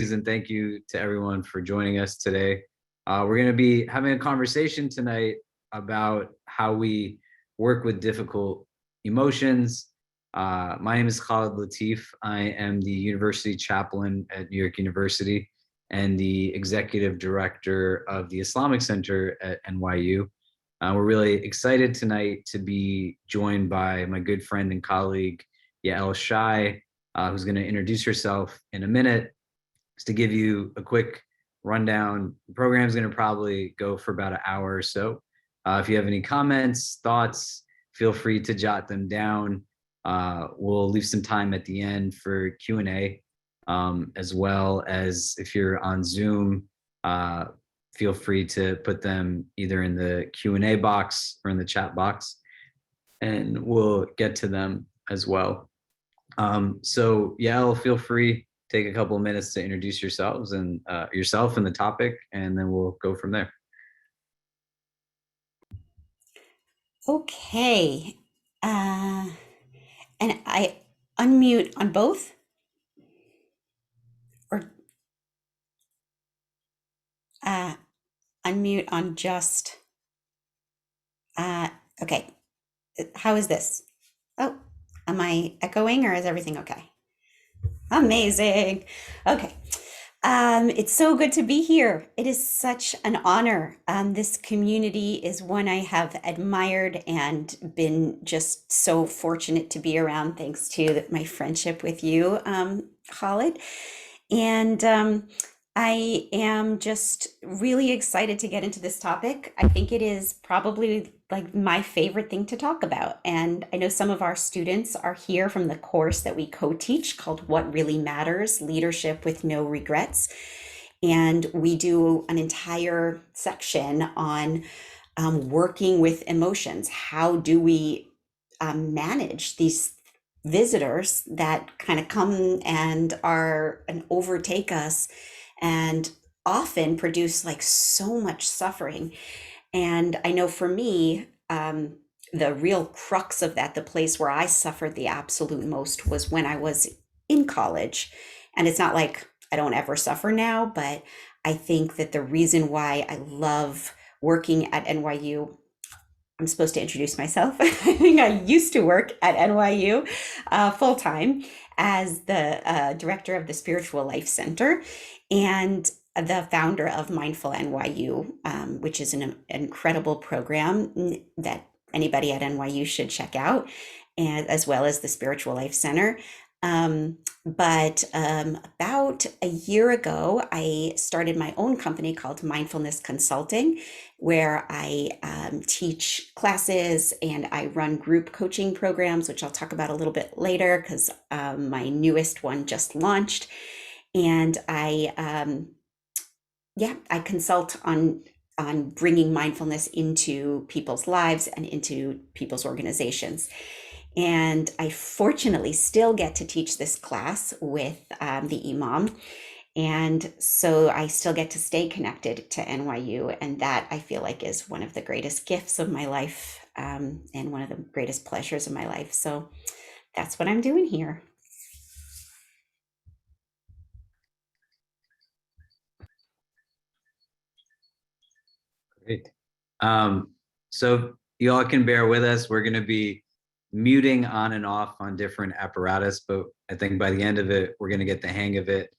And thank you to everyone for joining us today. We're going to be having a conversation tonight about how we work with difficult emotions. My name is Khalid Latif. I am the university chaplain at New York University and the executive director of the Islamic Center at NYU. We're really excited tonight to be joined by my good friend and colleague, Yael, who's going to introduce herself in a minute. Just to give you a quick rundown, the program is going to probably go for about an hour or so. If you have any comments, thoughts, feel free to jot them down. We'll leave some time at the end for Q&A, as well as if you're on Zoom, feel free to put them either in the Q&A box or in the chat box, and we'll get to them as well. So Yael, feel free, take a couple of minutes to introduce yourselves and yourself and the topic, and then we'll go from there. Okay. And I unmute on both? Or unmute on just... okay. How is this? Oh, am I echoing or is everything okay? Amazing. Okay. It's so good to be here. It is such an honor. This community is one I have admired and been just so fortunate to be around, thanks to my friendship with you, Khalid. And I am just really excited to get into this topic. I think it is probably like my favorite thing to talk about. And I know some of our students are here from the course that we co-teach called What Really Matters, Leadership with No Regrets. And we do an entire section on working with emotions. How do we manage these visitors that kind of come and overtake us and often produce like so much suffering. And I know for me, the real crux of that, the place where I suffered the absolute most, was when I was in college. And it's not like I don't ever suffer now, but I think that the reason why I love working at NYU, I'm supposed to introduce myself. I think I used to work at NYU full time as the director of the Spiritual Life Center and the founder of Mindful NYU, which is an incredible program that anybody at NYU should check out, and as well as the Spiritual Life Center. But about a year ago, I started my own company called Mindfulness Consulting, where I teach classes and I run group coaching programs, which I'll talk about a little bit later because my newest one just launched. And I consult on bringing mindfulness into people's lives and into people's organizations. And I fortunately still get to teach this class with the Imam. And so I still get to stay connected to NYU. And that I feel like is one of the greatest gifts of my life, and one of the greatest pleasures of my life. So that's what I'm doing here. Great. So you all can bear with us. We're going to be muting on and off on different apparatus, but I think by the end of it, we're going to get the hang of it.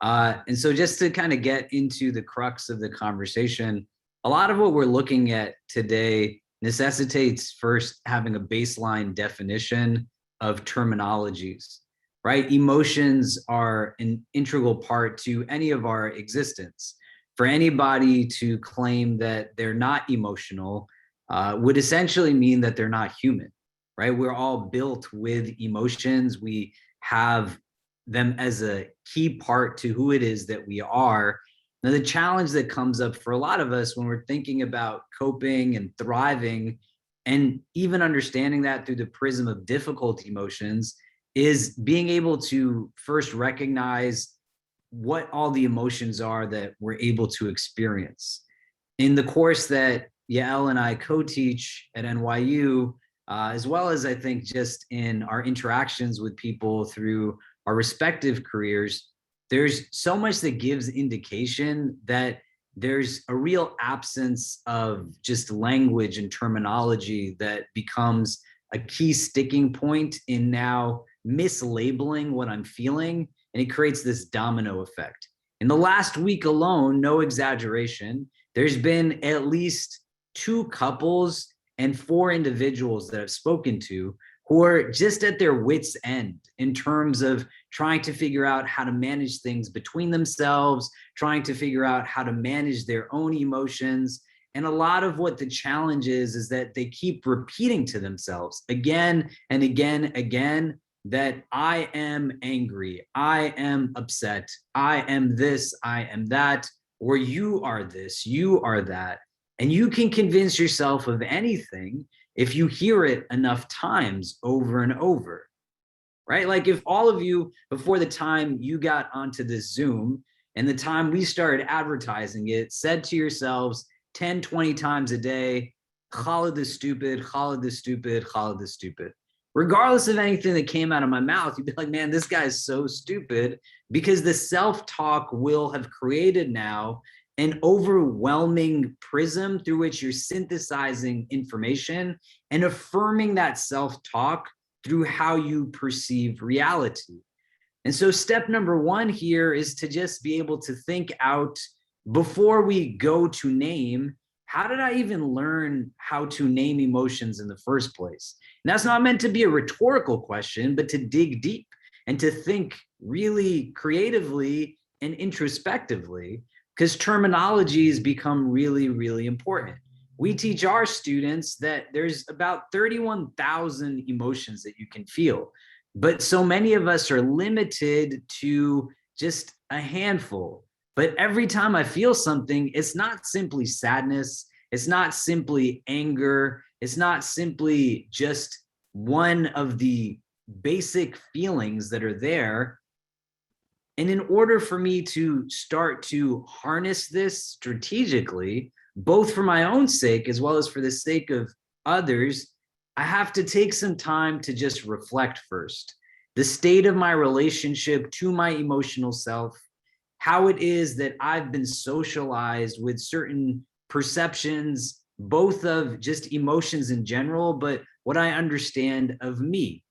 And so just to kind of get into the crux of the conversation, a lot of what we're looking at today necessitates first having a baseline definition of terminologies, right? Emotions are an integral part to any of our existence. For anybody to claim that they're not emotional would essentially mean that they're not human, right? We're all built with emotions. We have them as a key part to who it is that we are. Now, the challenge that comes up for a lot of us when we're thinking about coping and thriving, and even understanding that through the prism of difficult emotions, is being able to first recognize what all the emotions are that we're able to experience. In the course that Yael and I co-teach at NYU, as well as I think just in our interactions with people through our respective careers, there's so much that gives indication that there's a real absence of just language and terminology that becomes a key sticking point in now mislabeling what I'm feeling. And it creates this domino effect. In the last week alone, no exaggeration, there's been at least 2 couples and 4 individuals that I've spoken to who are just at their wits' end in terms of trying to figure out how to manage things between themselves, trying to figure out how to manage their own emotions. And a lot of what the challenge is that they keep repeating to themselves again and again that I am angry, I am upset, I am this, I am that, or you are this, you are that. And you can convince yourself of anything if you hear it enough times over and over, right? Like if all of you, before the time you got onto this Zoom and the time we started advertising it, said to yourselves 10, 20 times a day, Khalid is stupid, Khalid is stupid, Khalid is stupid. Regardless of anything that came out of my mouth, you'd be like, man, this guy is so stupid, because the self-talk will have created now an overwhelming prism through which you're synthesizing information and affirming that self-talk through how you perceive reality. And so step number 1 here is to just be able to think out before we go to name, how did I even learn how to name emotions in the first place? And that's not meant to be a rhetorical question, but to dig deep and to think really creatively and introspectively, because terminology has become really, really important. We teach our students that there's about 31,000 emotions that you can feel, but so many of us are limited to just a handful. But every time I feel something, it's not simply sadness, it's not simply anger, it's not simply just one of the basic feelings that are there. And in order for me to start to harness this strategically, both for my own sake as well as for the sake of others, I have to take some time to just reflect first. The state of my relationship to my emotional self, how it is that I've been socialized with certain perceptions, both of just emotions in general, but what I understand of me.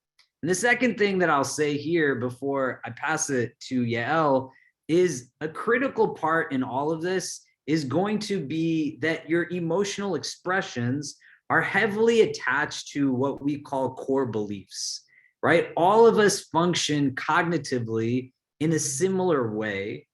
And the second thing that I'll say here before I pass it to Yael is a critical part in all of this is going to be that your emotional expressions are heavily attached to what we call core beliefs, right? All of us function cognitively in a similar way.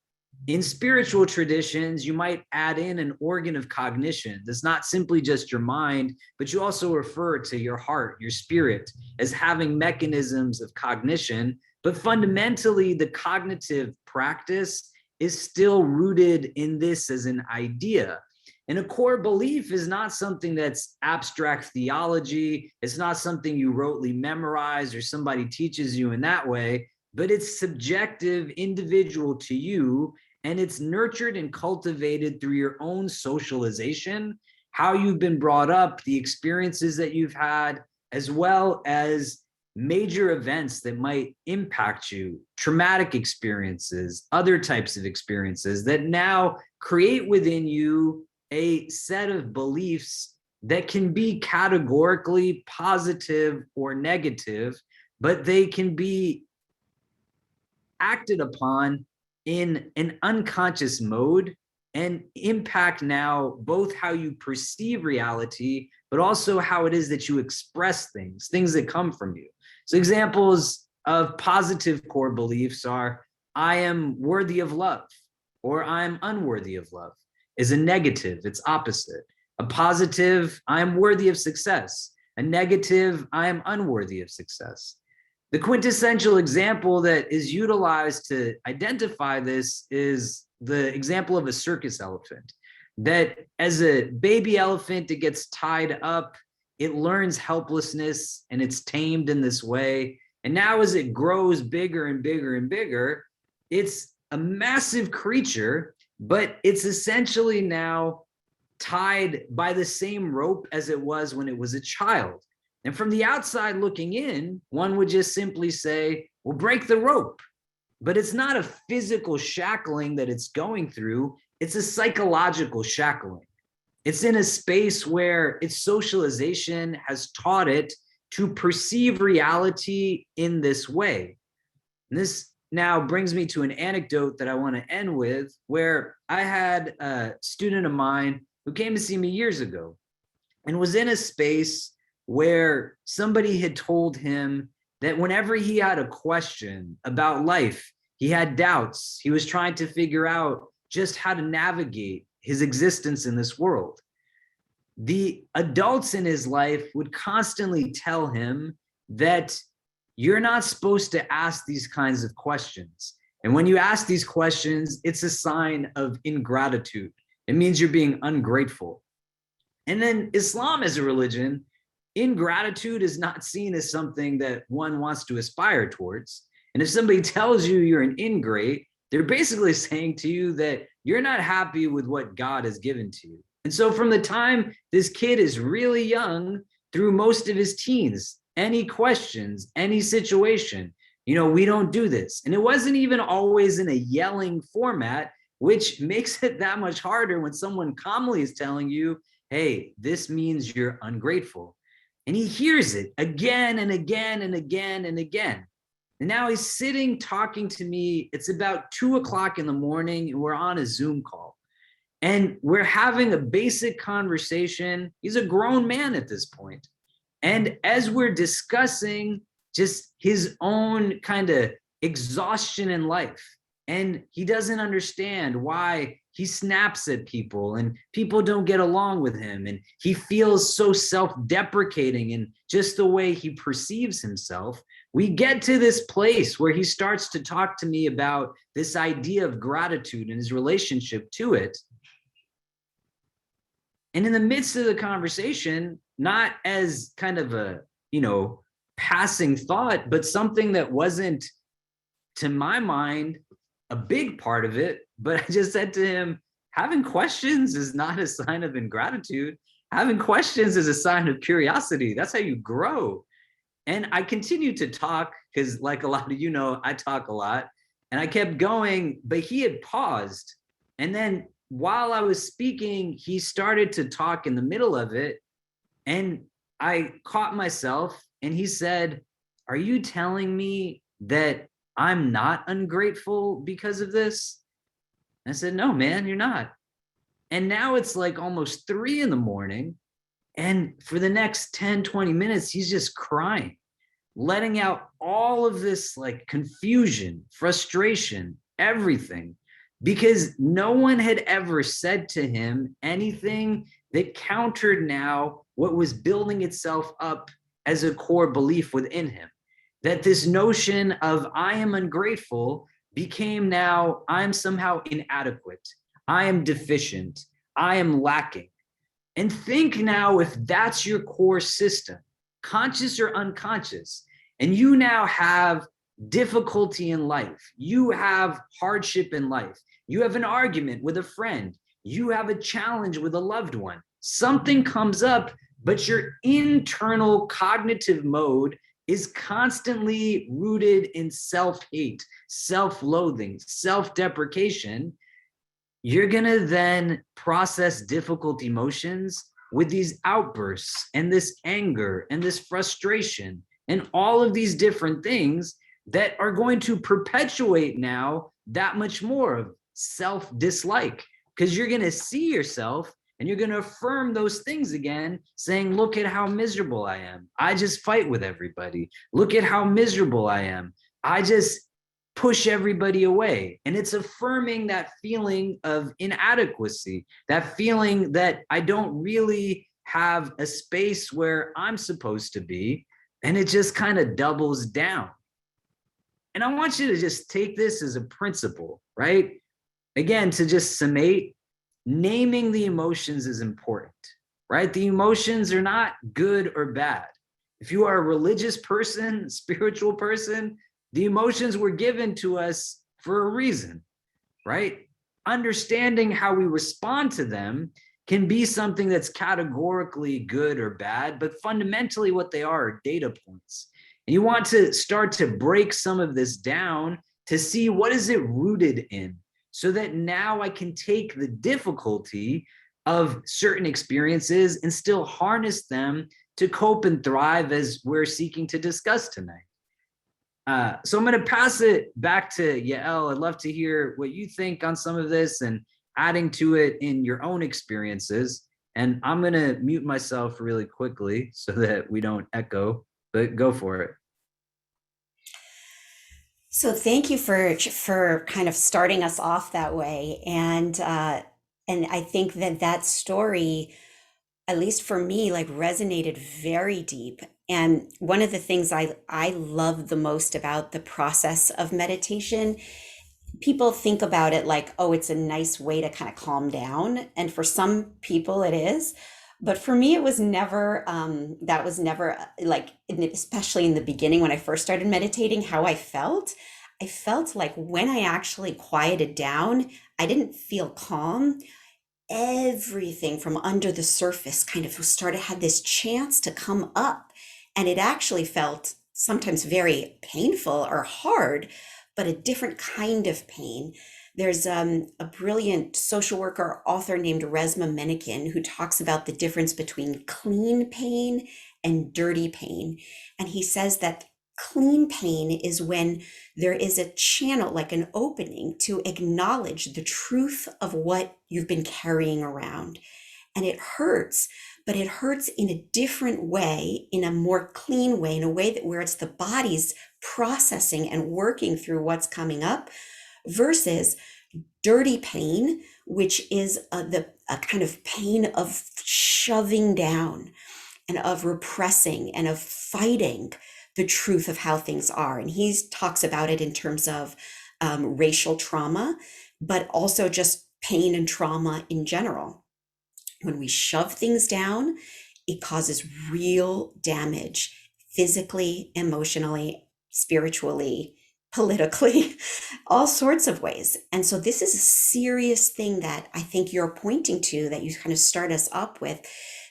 In spiritual traditions, you might add in an organ of cognition that's not simply just your mind, but you also refer to your heart, your spirit, as having mechanisms of cognition. But fundamentally, the cognitive practice is still rooted in this as an idea. And a core belief is not something that's abstract theology. It's not something you rotely memorize or somebody teaches you in that way, but it's subjective, individual to you. And it's nurtured and cultivated through your own socialization, how you've been brought up, the experiences that you've had, as well as major events that might impact you, traumatic experiences, other types of experiences that now create within you a set of beliefs that can be categorically positive or negative, but they can be acted upon in an unconscious mode and impact now both how you perceive reality, but also how it is that you express things, things that come from you. So examples of positive core beliefs are, I am worthy of love, or I am unworthy of love, is a negative, it's opposite. A positive, I am worthy of success. A negative, I am unworthy of success. The quintessential example that is utilized to identify this is the example of a circus elephant. That as a baby elephant, it gets tied up, it learns helplessness, and it's tamed in this way. And now as it grows bigger and bigger and bigger, it's a massive creature, but it's essentially now tied by the same rope as it was when it was a child. And from the outside looking in, one would just simply say, well, break the rope. but it's not a physical shackling that it's going through. It's a psychological shackling. It's in a space where its socialization has taught it to perceive reality in this way. And this now brings me to an anecdote that I want to end with, where I had a student of mine who came to see me years ago and was in a space where somebody had told him that whenever he had a question about life, he had doubts, he was trying to figure out just how to navigate his existence in this world. The adults in his life would constantly tell him that you're not supposed to ask these kinds of questions. And when you ask these questions, it's a sign of ingratitude. It means you're being ungrateful. And then Islam as a religion, ingratitude is not seen as something that one wants to aspire towards. And if somebody tells you you're an ingrate, they're basically saying to you that you're not happy with what God has given to you. And so from the time this kid is really young through most of his teens, any questions, any situation, we don't do this. And it wasn't even always in a yelling format, which makes it that much harder when someone calmly is telling you, hey, this means you're ungrateful. And he hears it again and again and again and again. And now he's sitting talking to me. It's about 2:00 in the morning, and we're on a Zoom call. And we're having a basic conversation. He's a grown man at this point. And as we're discussing just his own kind of exhaustion in life, and he doesn't understand why he snaps at people and people don't get along with him, and he feels so self-deprecating in just the way he perceives himself, we get to this place where he starts to talk to me about this idea of gratitude and his relationship to it. And in the midst of the conversation, not as kind of a, passing thought, but something that wasn't, to my mind, a big part of it, but I just said to him, having questions is not a sign of ingratitude. Having questions is a sign of curiosity. That's how you grow. And I continued to talk because, like a lot of I talk a lot. And I kept going, but he had paused. And then while I was speaking, he started to talk in the middle of it. And I caught myself, and he said, are you telling me that I'm not ungrateful because of this? And I said, no, man, you're not. And now it's like almost 3 a.m. And for the next 10, 20 minutes, he's just crying, letting out all of this like confusion, frustration, everything, because no one had ever said to him anything that countered now what was building itself up as a core belief within him. That this notion of I am ungrateful became now I'm somehow inadequate, I am deficient, I am lacking. And think now if that's your core system, conscious or unconscious, and you now have difficulty in life, you have hardship in life, you have an argument with a friend, you have a challenge with a loved one, something comes up, but your internal cognitive mode is constantly rooted in self-hate, self-loathing, self-deprecation. You're gonna then process difficult emotions with these outbursts and this anger and this frustration and all of these different things that are going to perpetuate now that much more of self-dislike, because you're gonna see yourself and you're going to affirm those things again, saying, look at how miserable I am. I just fight with everybody. Look at how miserable I am. I just push everybody away. And it's affirming that feeling of inadequacy, that feeling that I don't really have a space where I'm supposed to be. And it just kind of doubles down. And I want you to just take this as a principle, right? Again, to just summate, naming the emotions is important, right? The emotions are not good or bad. If you are a religious person, spiritual person, the emotions were given to us for a reason, right? Understanding how we respond to them can be something that's categorically good or bad, but fundamentally what they are data points. And you want to start to break some of this down to see what is it rooted in, so that now I can take the difficulty of certain experiences and still harness them to cope and thrive, as we're seeking to discuss tonight. So I'm going to pass it back to Yael. I'd love to hear what you think on some of this and adding to it in your own experiences. And I'm going to mute myself really quickly so that we don't echo, but go for it. So thank you for kind of starting us off that way, and I think that that story, at least for me, like resonated very deep. And one of the things I love the most about the process of meditation, people think about it like, oh, it's a nice way to kind of calm down. And for some people it is. But for me, it was never, that was never like, especially in the beginning when I first started meditating, how I felt. I felt like when I actually quieted down, I didn't feel calm. Everything from under the surface kind of started, had this chance to come up. And it actually felt sometimes very painful or hard, but a different kind of pain. There's a brilliant social worker author named Resma Menikin who talks about the difference between clean pain and dirty pain. And he says that clean pain is when there is a channel, like an opening, to acknowledge the truth of what you've been carrying around. And it hurts, but it hurts in a different way, in a more clean way, in a way that where it's the body's processing and working through what's coming up, versus dirty pain, which is a kind of pain of shoving down and of repressing and of fighting the truth of how things are. And he talks about it in terms of racial trauma, but also just pain and trauma in general. When we shove things down, it causes real damage physically, emotionally, spiritually, politically, all sorts of ways. And so this is a serious thing that I think you're pointing to, that you kind of start us up with,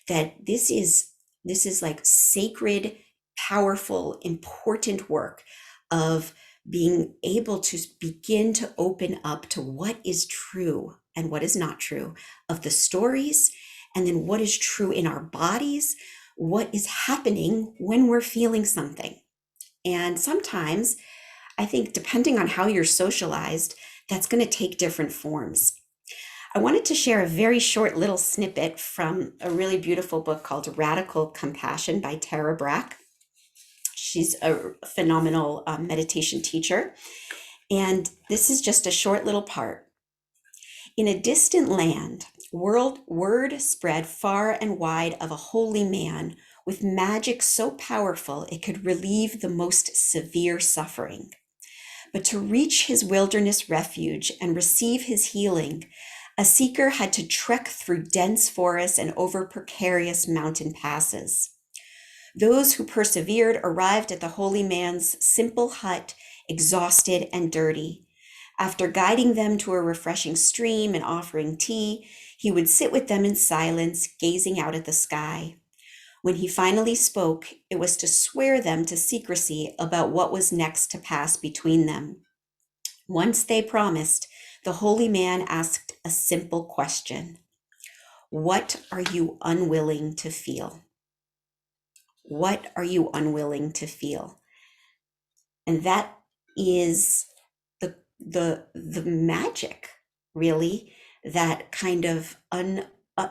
that this is like sacred, powerful, important work of being able to begin to open up to what is true and what is not true of the stories, and then what is true in our bodies, what is happening when we're feeling something. And sometimes, I think, depending on how you're socialized, that's going to take different forms. I wanted to share a very short little snippet from a really beautiful book called Radical Compassion by Tara Brach. She's a phenomenal meditation teacher. And this is just a short little part. In a distant land, word spread far and wide of a holy man with magic so powerful it could relieve the most severe suffering. But to reach his wilderness refuge and receive his healing, a seeker had to trek through dense forests and over precarious mountain passes. Those who persevered arrived at the holy man's simple hut, exhausted and dirty. After guiding them to a refreshing stream and offering tea, he would sit with them in silence, gazing out at the sky. When he finally spoke, it was to swear them to secrecy about what was next to pass between them. Once they promised, the holy man asked a simple question. What are you unwilling to feel? What are you unwilling to feel? And that is the magic, really, that kind of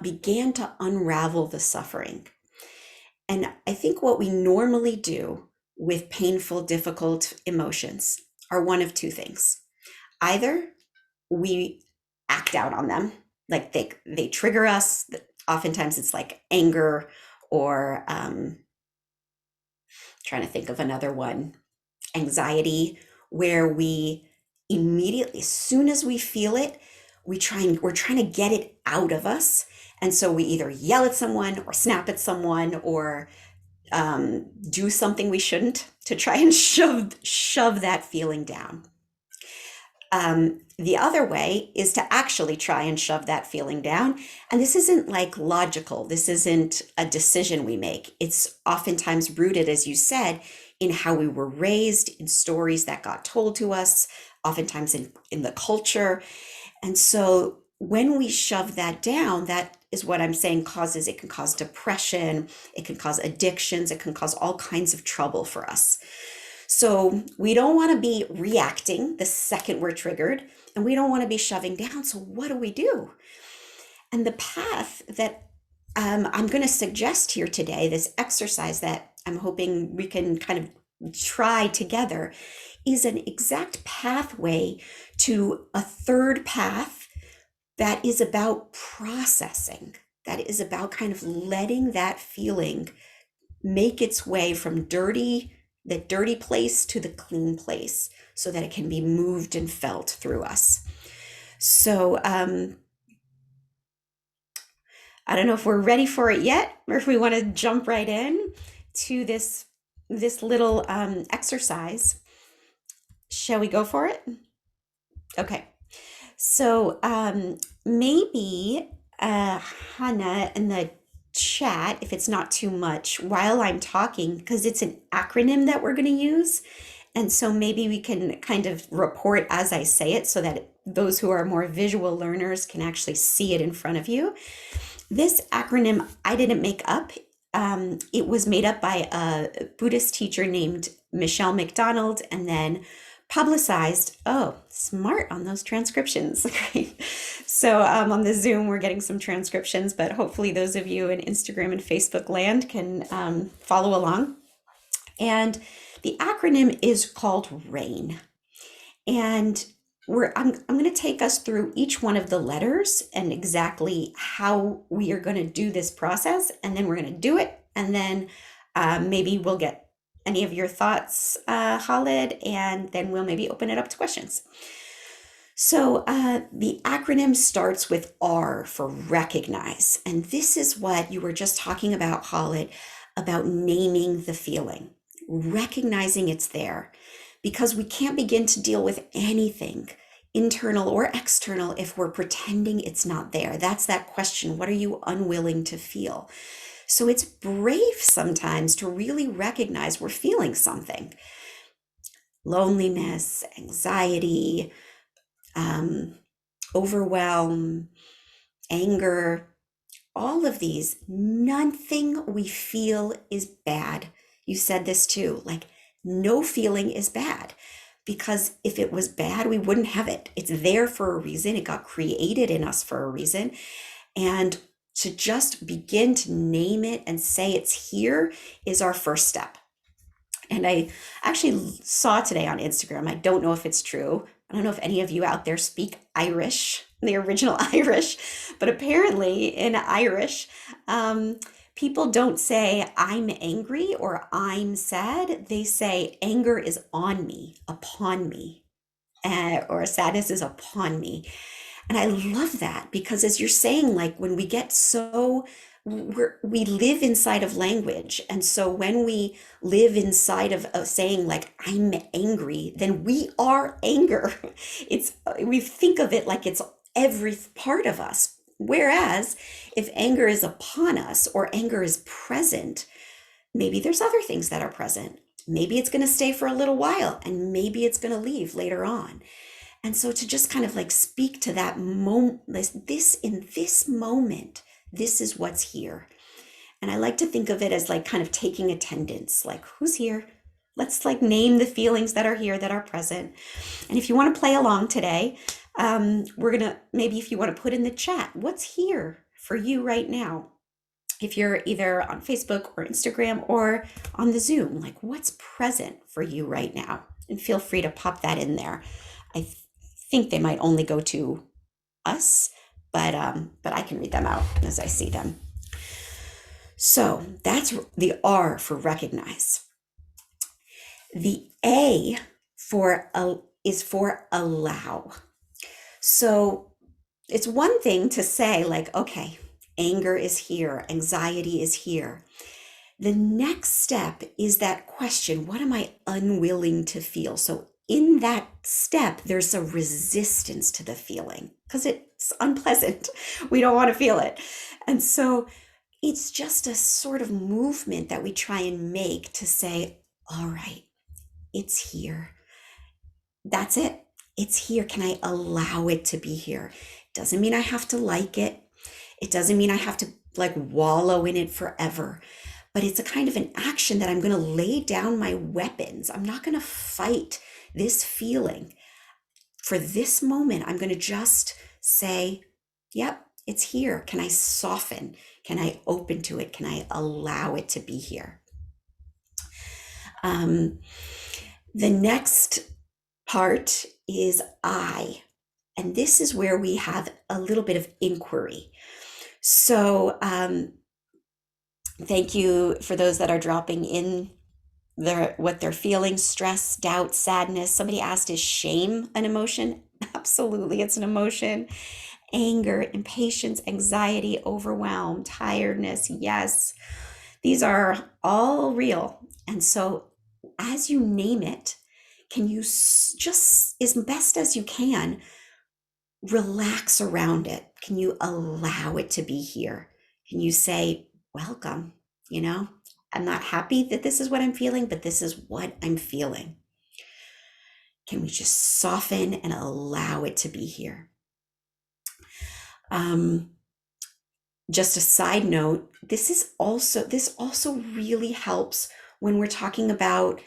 began to unravel the suffering. And I think what we normally do with painful, difficult emotions are one of two things. Either we act out on them, like they trigger us. Oftentimes it's like anger, or trying to think of another one, anxiety, where we immediately, as soon as we feel it, we're trying to get it out of us. And so we either yell at someone or snap at someone or do something we shouldn't to try and shove that feeling down. The other way is to actually try and shove that feeling down. And this isn't like logical. This isn't a decision we make. It's oftentimes rooted, as you said, in how we were raised, in stories that got told to us, oftentimes in the culture. And so when we shove that down, that is what I'm saying causes, it can cause depression, it can cause addictions, it can cause all kinds of trouble for us. So we don't want to be reacting the second we're triggered, and we don't want to be shoving down. So what do we do? And the path that I'm going to suggest here today, this exercise that I'm hoping we can kind of try together, is an exact pathway to a third path that is about processing, that is about kind of letting that feeling make its way from the dirty place to the clean place so that it can be moved and felt through us. So I don't know if we're ready for it yet, or if we want to jump right in to this little exercise. Shall we go for it? Okay. So maybe Hannah in the chat, if it's not too much, while I'm talking, because it's an acronym that we're going to use. And so maybe we can kind of report as I say it so that those who are more visual learners can actually see it in front of you. This acronym I didn't make up. It was made up by a Buddhist teacher named Michelle McDonald and then publicized. Oh, smart on those transcriptions. Great. So on the Zoom, we're getting some transcriptions, but hopefully those of you in Instagram and Facebook land can follow along. And the acronym is called RAIN. And I'm going to take us through each one of the letters and exactly how we are going to do this process. And then we're going to do it. And then maybe we'll get any of your thoughts, Khalid, and then we'll maybe open it up to questions. So the acronym starts with R for recognize. And this is what you were just talking about, Khalid, about naming the feeling, recognizing it's there. Because we can't begin to deal with anything, internal or external, if we're pretending it's not there. That's that question, what are you unwilling to feel? So it's brave sometimes to really recognize we're feeling something. Loneliness, anxiety, overwhelm, anger, all of these, nothing we feel is bad. You said this too, like no feeling is bad, because if it was bad, we wouldn't have it. It's there for a reason. It got created in us for a reason. And to just begin to name it and say it's here is our first step. And I actually saw today on Instagram, I don't know if it's true. I don't know if any of you out there speak Irish, the original Irish, but apparently in Irish, people don't say I'm angry or I'm sad. They say anger is on me, upon me, or sadness is upon me. And I love that because as you're saying, like when we get so, we live inside of language. And so when we live inside of saying like, I'm angry, then we are anger. We think of it like it's every part of us. Whereas if anger is upon us or anger is present, maybe there's other things that are present. Maybe it's going to stay for a little while and maybe it's going to leave later on. And so to just kind of like speak to that moment, in this moment, this is what's here. And I like to think of it as like kind of taking attendance, like who's here? Let's like name the feelings that are here, that are present. And if you want to play along today, we're going to, maybe if you want to put in the chat, what's here for you right now? If you're either on Facebook or Instagram or on the Zoom, like what's present for you right now? And feel free to pop that in there. I think they might only go to us, but I can read them out as I see them. So that's the R for recognize. The A is for allow. So it's one thing to say like, okay, anger is here, anxiety is here. The next step is that question, what am I unwilling to feel? So in that step, there's a resistance to the feeling because it's unpleasant. We don't want to feel it. And so it's just a sort of movement that we try and make to say, all right, it's here. That's it. It's here. Can I allow it to be here? Doesn't mean I have to like it. It doesn't mean I have to like wallow in it forever, but it's a kind of an action that I'm going to lay down my weapons. I'm not going to fight this feeling. For this moment, I'm going to just say, yep, it's here. Can I soften? Can I open to it? Can I allow it to be here? Um, the next part is I. And this is where we have a little bit of inquiry. So, thank you for those that are dropping in what they're feeling: stress, doubt, sadness. Somebody asked, is shame an emotion? Absolutely, it's an emotion. Anger, impatience, anxiety, overwhelm, tiredness. Yes, these are all real. And so, as you name it, can you just, as best as you can, relax around it? Can you allow it to be here? Can you say, welcome? You know, I'm not happy that this is what I'm feeling, but this is what I'm feeling. Can we just soften and allow it to be here? Just a side note, this also really helps when we're talking about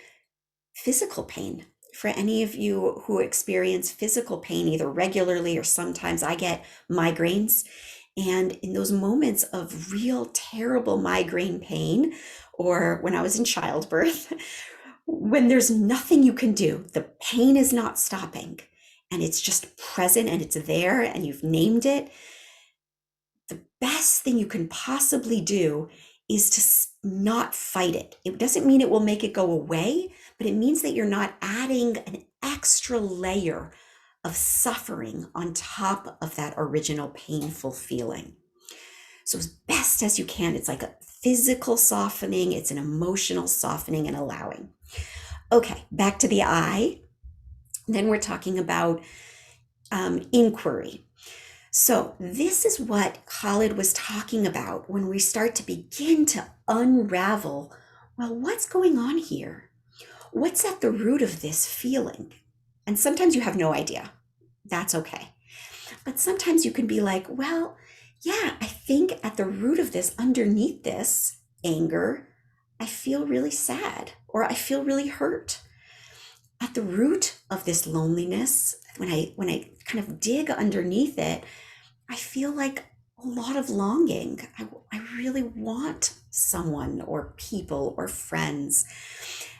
physical pain. For any of you who experience physical pain, either regularly or sometimes, I get migraines. And in those moments of real terrible migraine pain, or when I was in childbirth, when there's nothing you can do, the pain is not stopping, and it's just present and it's there and you've named it, the best thing you can possibly do is to not fight it. It doesn't mean it will make it go away, but it means that you're not adding an extra layer of suffering on top of that original painful feeling. So, as best as you can, it's like a physical softening, it's an emotional softening and allowing. Okay, back to the I. Then we're talking about inquiry. So, this is what Khalid was talking about when we start to begin to unravel, well, what's going on here? What's at the root of this feeling? And sometimes you have no idea. That's okay. But sometimes you can be like, well, yeah, I think at the root of this, underneath this anger, I feel really sad or I feel really hurt. At the root of this loneliness, when I kind of dig underneath it, I feel like a lot of longing. I really want someone or people or friends.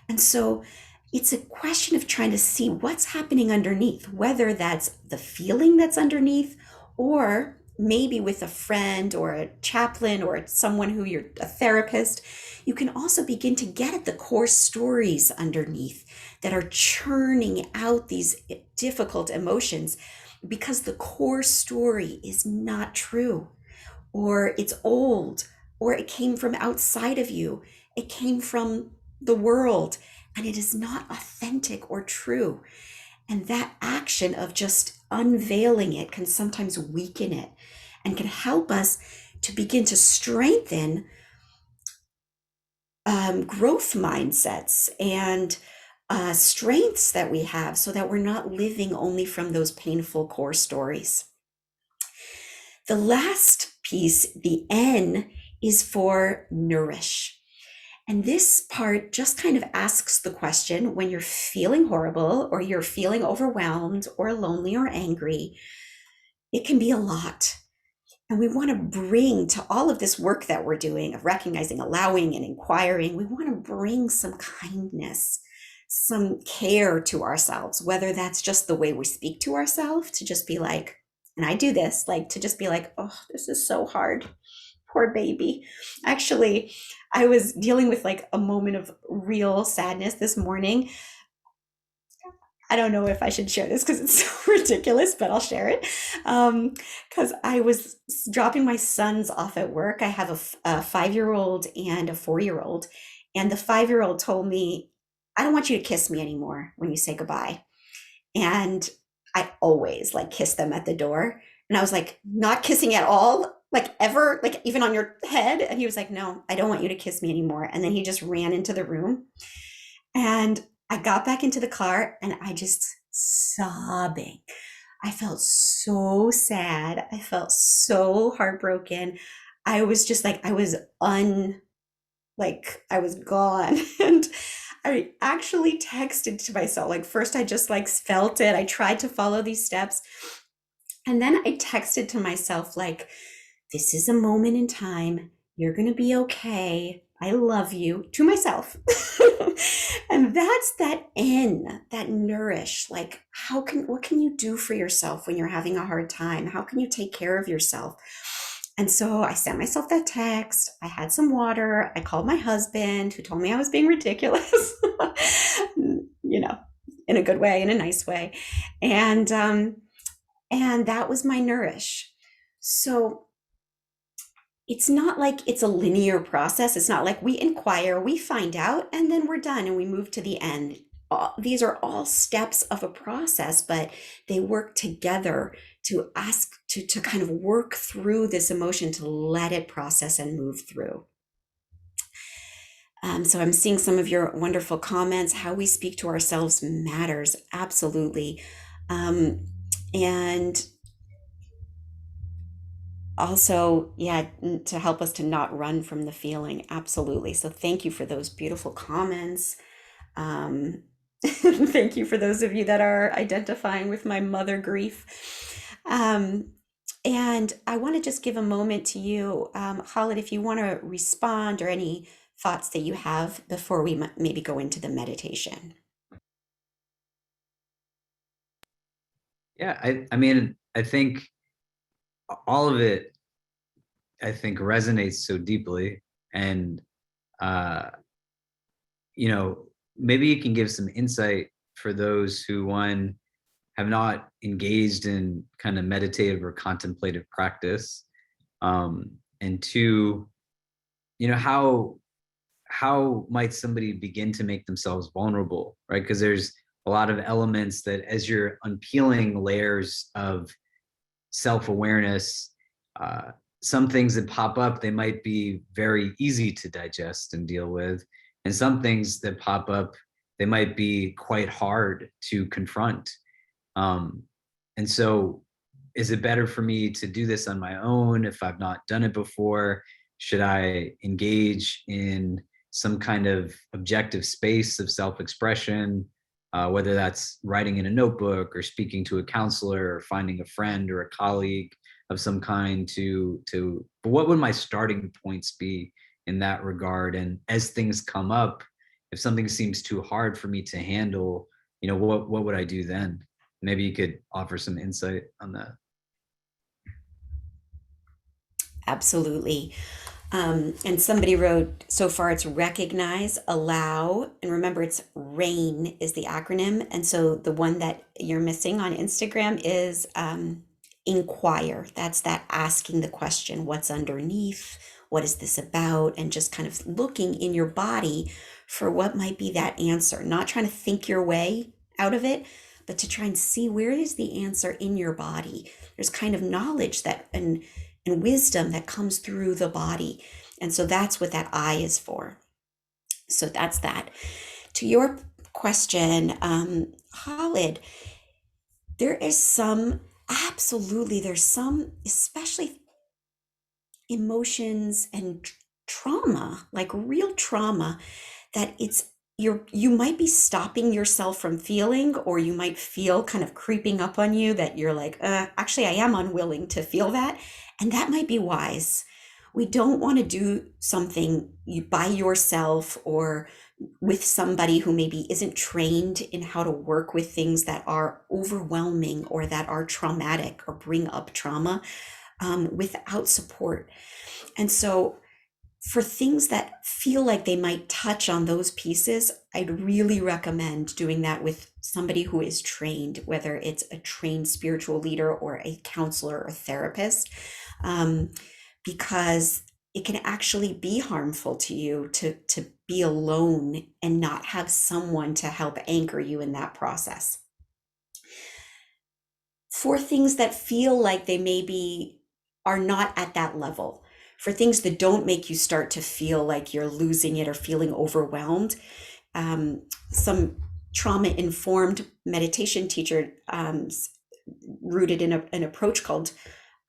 And so it's a question of trying to see what's happening underneath, whether that's the feeling that's underneath, or maybe with a friend or a chaplain or someone who you're a therapist, you can also begin to get at the core stories underneath that are churning out these difficult emotions, because the core story is not true, or it's old, or it came from outside of you, it came from the world, and it is not authentic or true. And that action of just unveiling it can sometimes weaken it and can help us to begin to strengthen growth mindsets and strengths that we have, so that we're not living only from those painful core stories. The last piece, the N, is for nourish. And this part just kind of asks the question, when you're feeling horrible or you're feeling overwhelmed or lonely or angry, it can be a lot. And we want to bring to all of this work that we're doing of recognizing, allowing, and inquiring, we want to bring some kindness, some care to ourselves, whether that's just the way we speak to ourselves, to just be like, and I do this, like to just be like, oh, this is so hard. Poor baby. Actually, I was dealing with like a moment of real sadness this morning. I don't know if I should share this because it's so ridiculous, but I'll share it. Because I was dropping my sons off at work. I have a 5-year-old and a 4-year-old. And the 5-year-old told me, I don't want you to kiss me anymore when you say goodbye. And I always like kiss them at the door. And I was like, not kissing at all, like ever, like even on your head. And he was like, no, I don't want you to kiss me anymore. And then he just ran into the room. And I got back into the car and I just sobbing. I felt so sad. I felt so heartbroken. I was just like, I was gone. And I actually texted to myself. Like, first, I just like felt it. I tried to follow these steps. And then I texted to myself, like, this is a moment in time. You're going to be okay. I love you, to myself. And that's that N, that nourish. Like, what can you do for yourself when you're having a hard time? How can you take care of yourself? And so I sent myself that text. I had some water. I called my husband, who told me I was being ridiculous, in a good way, in a nice way. And, um, and that was my nourish. So it's not like it's a linear process. It's not like we inquire, we find out, and then we're done and we move to the end. These are all steps of a process, but they work together to ask to kind of work through this emotion, to let it process and move through. So I'm seeing some of your wonderful comments. How we speak to ourselves matters, absolutely. And also, yeah, to help us to not run from the feeling, absolutely. So thank you for those beautiful comments. Um, thank you for those of you that are identifying with my mother grief. And I want to just give a moment to you, Khalid, if you want to respond, or any thoughts that you have before we maybe go into the meditation. Yeah, I mean, I think all of it, I think, resonates so deeply. And uh, maybe you can give some insight for those who, one, have not engaged in kind of meditative or contemplative practice, and two, how might somebody begin to make themselves vulnerable, right? Because there's a lot of elements that, as you're unpeeling layers of self-awareness, uh, some things that pop up, they might be very easy to digest and deal with, and some things that pop up, they might be quite hard to confront. um, and so, is it better for me to do this on my own if I've not done it before? Should I engage in some kind of objective space of self-expression, whether that's writing in a notebook or speaking to a counselor or finding a friend or a colleague of some kind but what would my starting points be in that regard? And as things come up, if something seems too hard for me to handle, what would I do then? Maybe you could offer some insight on that. Absolutely. And somebody wrote, so far it's recognize, allow, and remember it's RAIN is the acronym. And so the one that you're missing on Instagram is inquire. That's that asking the question, what's underneath? What is this about? And just kind of looking in your body for what might be that answer, not trying to think your way out of it, but to try and see where is the answer in your body. There's kind of knowledge and wisdom that comes through the body. And so that's what that I is for. So that's that. To your question, Khalid, there's some, especially emotions and trauma, like real trauma, that you might be stopping yourself from feeling, or you might feel kind of creeping up on you that you're like, actually, I am unwilling to feel that. And that might be wise. We don't want to do something by yourself or with somebody who maybe isn't trained in how to work with things that are overwhelming or that are traumatic or bring up trauma, without support. And so, for things that feel like they might touch on those pieces, I'd really recommend doing that with somebody who is trained, whether it's a trained spiritual leader or a counselor or therapist, because it can actually be harmful to you to be alone and not have someone to help anchor you in that process. For things that feel like they maybe are not at that level, for things that don't make you start to feel like you're losing it or feeling overwhelmed, some trauma-informed meditation teacher, rooted in an approach called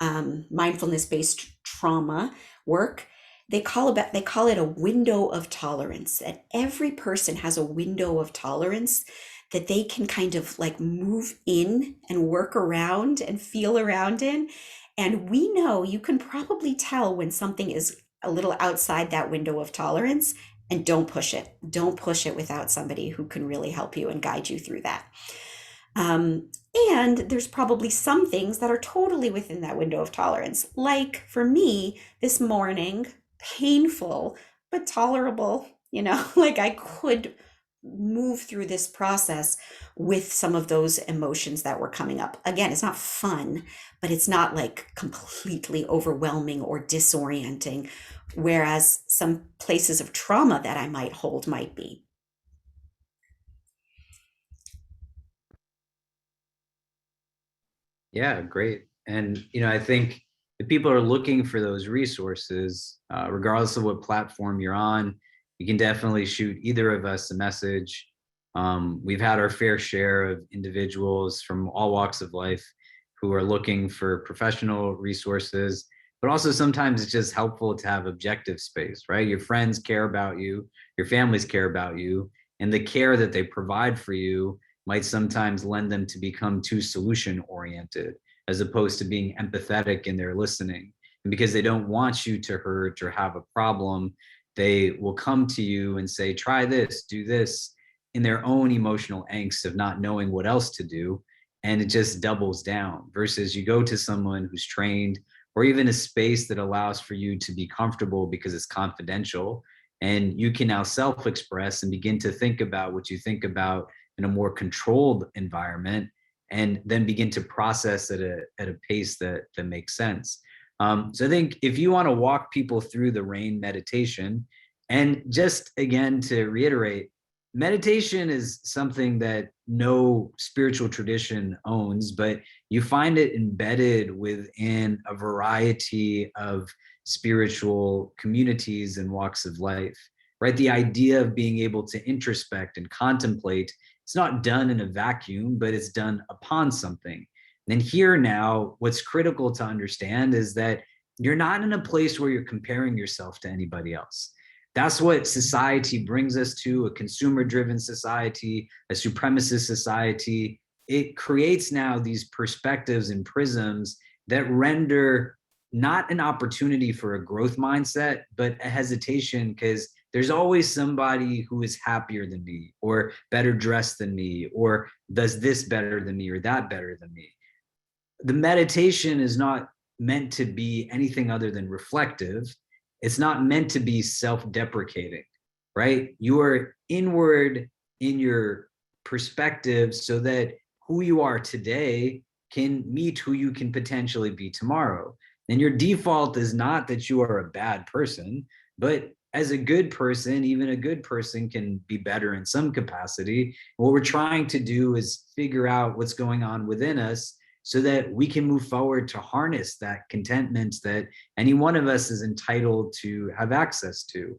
mindfulness-based trauma work. They call it a window of tolerance, that every person has a window of tolerance that they can kind of like move in and work around and feel around in. And we know you can probably tell when something is a little outside that window of tolerance, and don't push it. Don't push it without somebody who can really help you and guide you through that. Um, and there's probably some things that are totally within that window of tolerance. Like for me, this morning, painful, but tolerable, like I could move through this process with some of those emotions that were coming up. Again, it's not fun, but it's not like completely overwhelming or disorienting, whereas some places of trauma that I might hold might be. Yeah, great. And I think if people are looking for those resources, regardless of what platform you're on, you can definitely shoot either of us a message. We've had our fair share of individuals from all walks of life who are looking for professional resources, but also sometimes it's just helpful to have objective space, right? Your friends care about you, your families care about you, and the care that they provide for you might sometimes lend them to become too solution oriented as opposed to being empathetic in their listening. And because they don't want you to hurt or have a problem, they will come to you and say, try this, do this, in their own emotional angst of not knowing what else to do. And it just doubles down versus you go to someone who's trained, or even a space that allows for you to be comfortable because it's confidential. And you can now self express and begin to think about what you think about in a more controlled environment, and then begin to process at a pace that makes sense. So I think if you want to walk people through the RAIN meditation, and just again to reiterate, meditation is something that no spiritual tradition owns, but you find it embedded within a variety of spiritual communities and walks of life, right? The idea of being able to introspect and contemplate, it's not done in a vacuum, but it's done upon something. And here now, what's critical to understand is that you're not in a place where you're comparing yourself to anybody else. That's what society brings us to, a consumer-driven society, a supremacist society. It creates now these perspectives and prisms that render not an opportunity for a growth mindset, but a hesitation, because there's always somebody who is happier than me or better dressed than me or does this better than me or that better than me. The meditation is not meant to be anything other than reflective. It's not meant to be self-deprecating, right? You are inward in your perspective so that who you are today can meet who you can potentially be tomorrow. And your default is not that you are a bad person, but as a good person, even a good person can be better in some capacity. What we're trying to do is figure out what's going on within us so that we can move forward to harness that contentment that any one of us is entitled to have access to.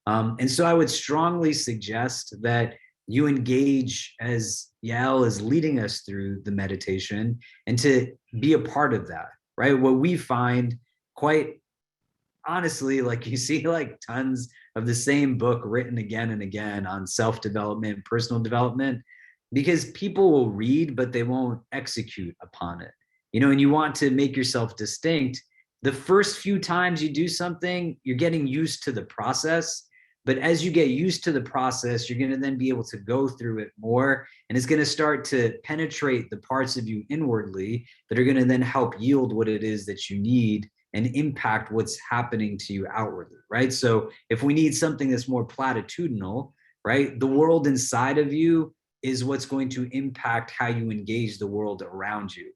And so I would strongly suggest that you engage as Yael is leading us through the meditation and to be a part of that, right? What we find quite honestly, like you see like tons of the same book written again and again on self-development, personal development, because people will read, but they won't execute upon it. And you want to make yourself distinct. The first few times you do something, you're getting used to the process. But as you get used to the process, you're going to then be able to go through it more. And it's going to start to penetrate the parts of you inwardly that are going to then help yield what it is that you need and impact what's happening to you outwardly, right? So if we need something that's more platitudinal, right, the world inside of you is what's going to impact how you engage the world around you.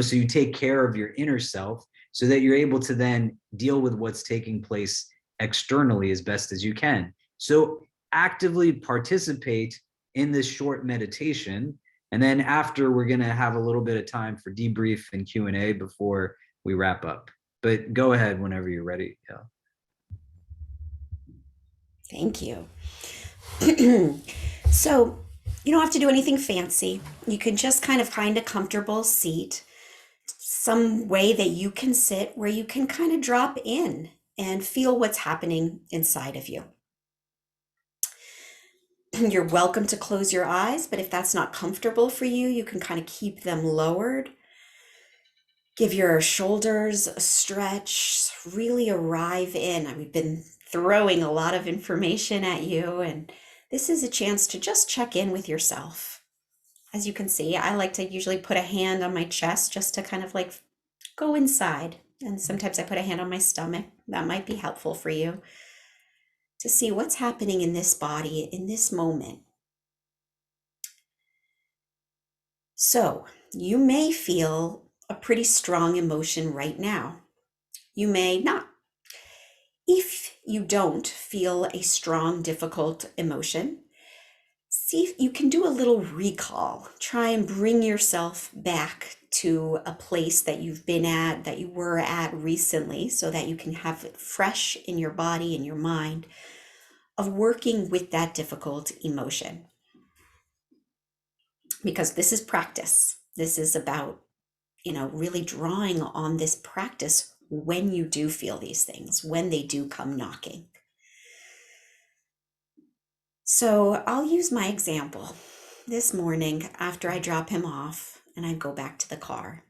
So you take care of your inner self so that you're able to then deal with what's taking place externally as best as you can. So actively participate in this short meditation. And then after, we're going to have a little bit of time for debrief and Q&A before we wrap up. But go ahead whenever you're ready. Yeah. Thank you. So You don't have to do anything fancy. You can just find a comfortable seat, some way that you can sit where you can kind of drop in and feel what's happening inside of you. You're welcome to close your eyes, but if that's not comfortable for you, you can kind of keep them lowered. Give your shoulders a stretch, really arrive in. We've been throwing a lot of information at you, and this is a chance to just check in with yourself. As you can see, I like to usually put a hand on my chest just to kind of like go inside. And sometimes I put a hand on my stomach. That might be helpful for you to see what's happening in this body in this moment. So you may feel a pretty strong emotion right now. You may not. If you don't feel a strong, difficult emotion, see if you can do a little recall. Try and bring yourself back to a place that you've been at, that you were at recently, so that you can have it fresh in your body and your mind of working with that difficult emotion. Because this is practice. This is about, really drawing on this practice when you do feel these things, when they do come knocking. So I'll use my example. This morning, after I drop him off and I go back to the car,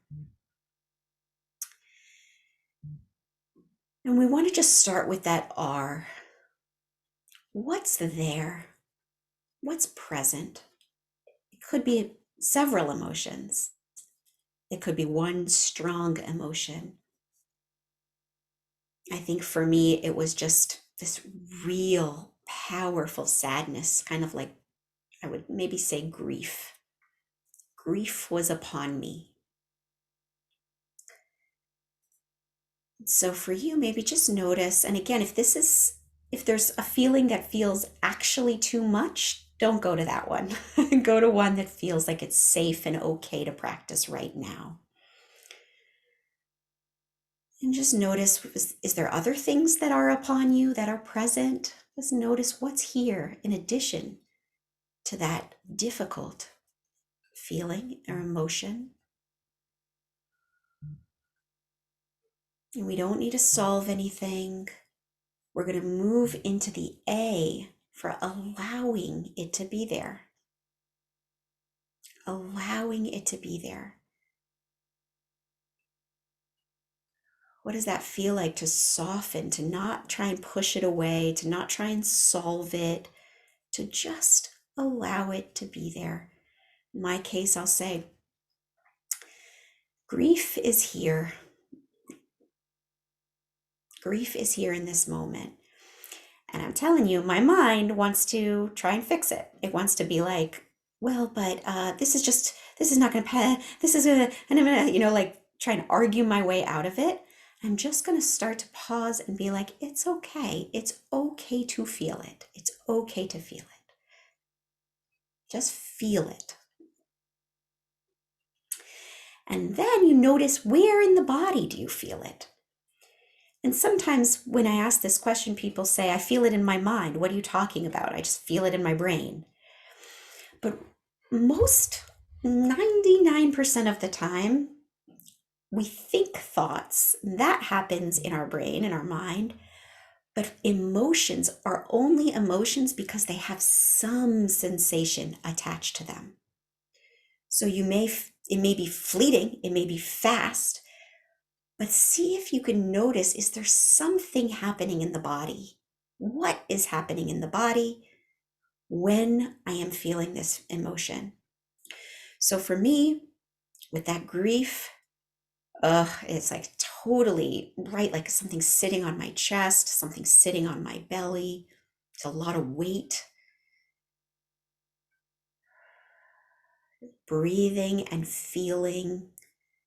and we want to just start with that R. What's there? What's present? It could be several emotions. It could be one strong emotion. I think for me, it was just this real powerful sadness, kind of like I would maybe say grief. Grief was upon me. So for you, maybe just notice, and again, if there's a feeling that feels actually too much, don't go to that one. Go to one that feels like it's safe and okay to practice right now. And just notice, is there other things that are upon you that are present? Just notice what's here in addition to that difficult feeling or emotion. And we don't need to solve anything. We're going to move into the A for allowing it to be there. Allowing it to be there. What does that feel like to soften, to not try and push it away, to not try and solve it, to just allow it to be there? In my case, I'll say, grief is here. Grief is here in this moment. And I'm telling you, my mind wants to try and fix it. It wants to be like, well, but this is not going to pay. This is and I'm going to, like try and argue my way out of it. I'm just going to start to pause and be like, it's okay. It's okay to feel it. It's okay to feel it. Just feel it. And then you notice, where in the body do you feel it? And sometimes when I ask this question, people say, I feel it in my mind. What are you talking about? I just feel it in my brain. But most 99% of the time, we think thoughts. That happens in our brain, in our mind. But emotions are only emotions because they have some sensation attached to them. So it may be fleeting, it may be fast, but see if you can notice, is there something happening in the body? What is happening in the body when I am feeling this emotion? So for me, with that grief, it's like totally right, like something sitting on my chest, something sitting on my belly. It's a lot of weight. Breathing and feeling,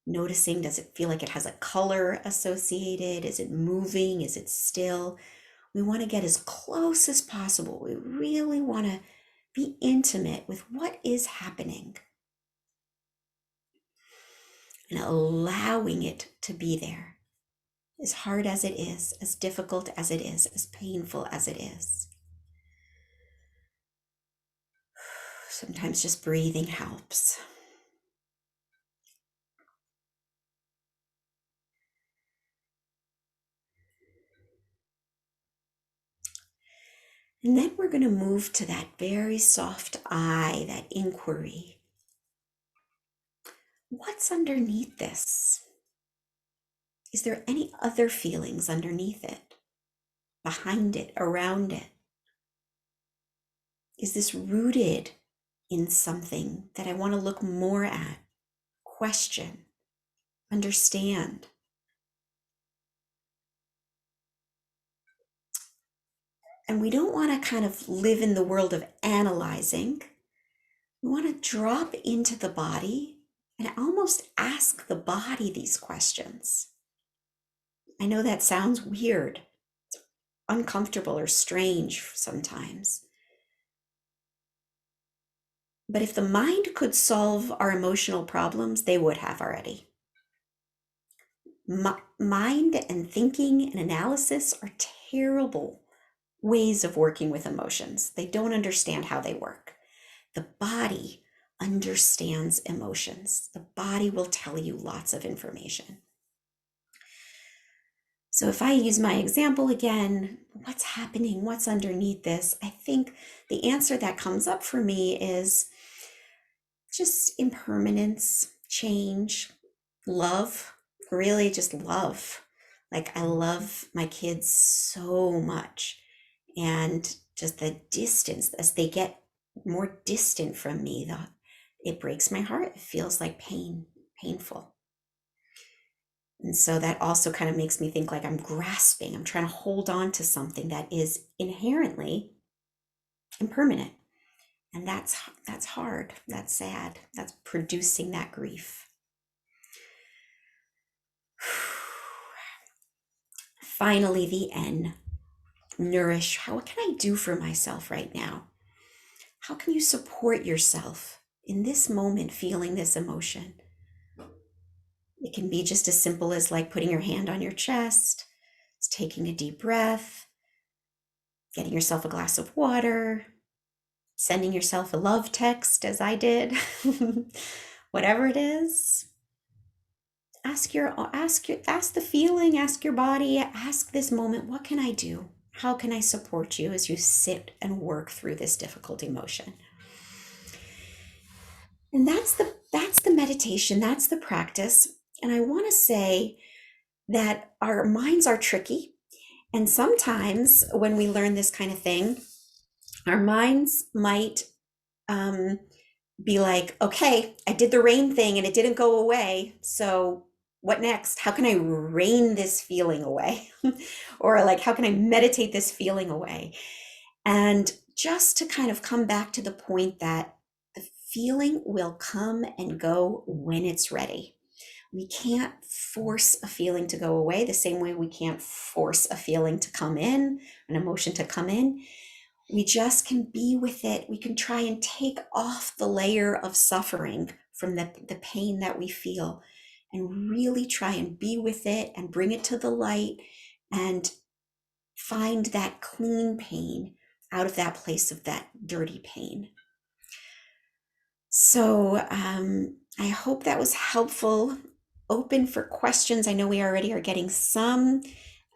noticing, does it feel like it has a color associated? Is it moving? Is it still? We want to get as close as possible. We really want to be intimate with what is happening and allowing it to be there. As hard as it is, as difficult as it is, as painful as it is. Sometimes just breathing helps. And then we're going to move to that very soft eye, that inquiry. What's underneath this? Is there any other feelings underneath it, behind it, around it? Is this rooted in something that I want to look more at, question, understand? And we don't want to kind of live in the world of analyzing. We want to drop into the body and almost ask the body these questions. I know that sounds weird, it's uncomfortable or strange sometimes. But if the mind could solve our emotional problems, they would have already. Mind and thinking and analysis are terrible ways of working with emotions. They don't understand how they work. The body understands emotions. The body will tell you lots of information. So if I use my example again, what's happening? What's underneath this? I think the answer that comes up for me is just impermanence, change, love, really just love. Like I love my kids so much. And just the distance, as they get more distant from me, it breaks my heart. It feels like painful. And so that also kind of makes me think like I'm grasping, I'm trying to hold on to something that is inherently impermanent. And that's hard, that's sad, that's producing that grief. Finally, the N, nourish. What can I do for myself right now? How can you support yourself in this moment feeling this emotion? It can be just as simple as like putting your hand on your chest, it's taking a deep breath, getting yourself a glass of water, sending yourself a love text as I did. Whatever it is, ask the feeling, ask your body, ask this moment, what can I do? How can I support you as you sit and work through this difficult emotion? And that's the meditation, that's the practice. And I want to say that our minds are tricky. And sometimes when we learn this kind of thing, our minds might be like, okay, I did the rain thing and it didn't go away. So what next? How can I rain this feeling away? Or like, how can I meditate this feeling away? And just to kind of come back to the point that the feeling will come and go when it's ready. We can't force a feeling to go away the same way we can't force a feeling to come in, an emotion to come in. We just can be with it. We can try and take off the layer of suffering from the pain that we feel and really try and be with it and bring it to the light and find that clean pain out of that place of that dirty pain. So I hope that was helpful. Open for questions. I know we already are getting some.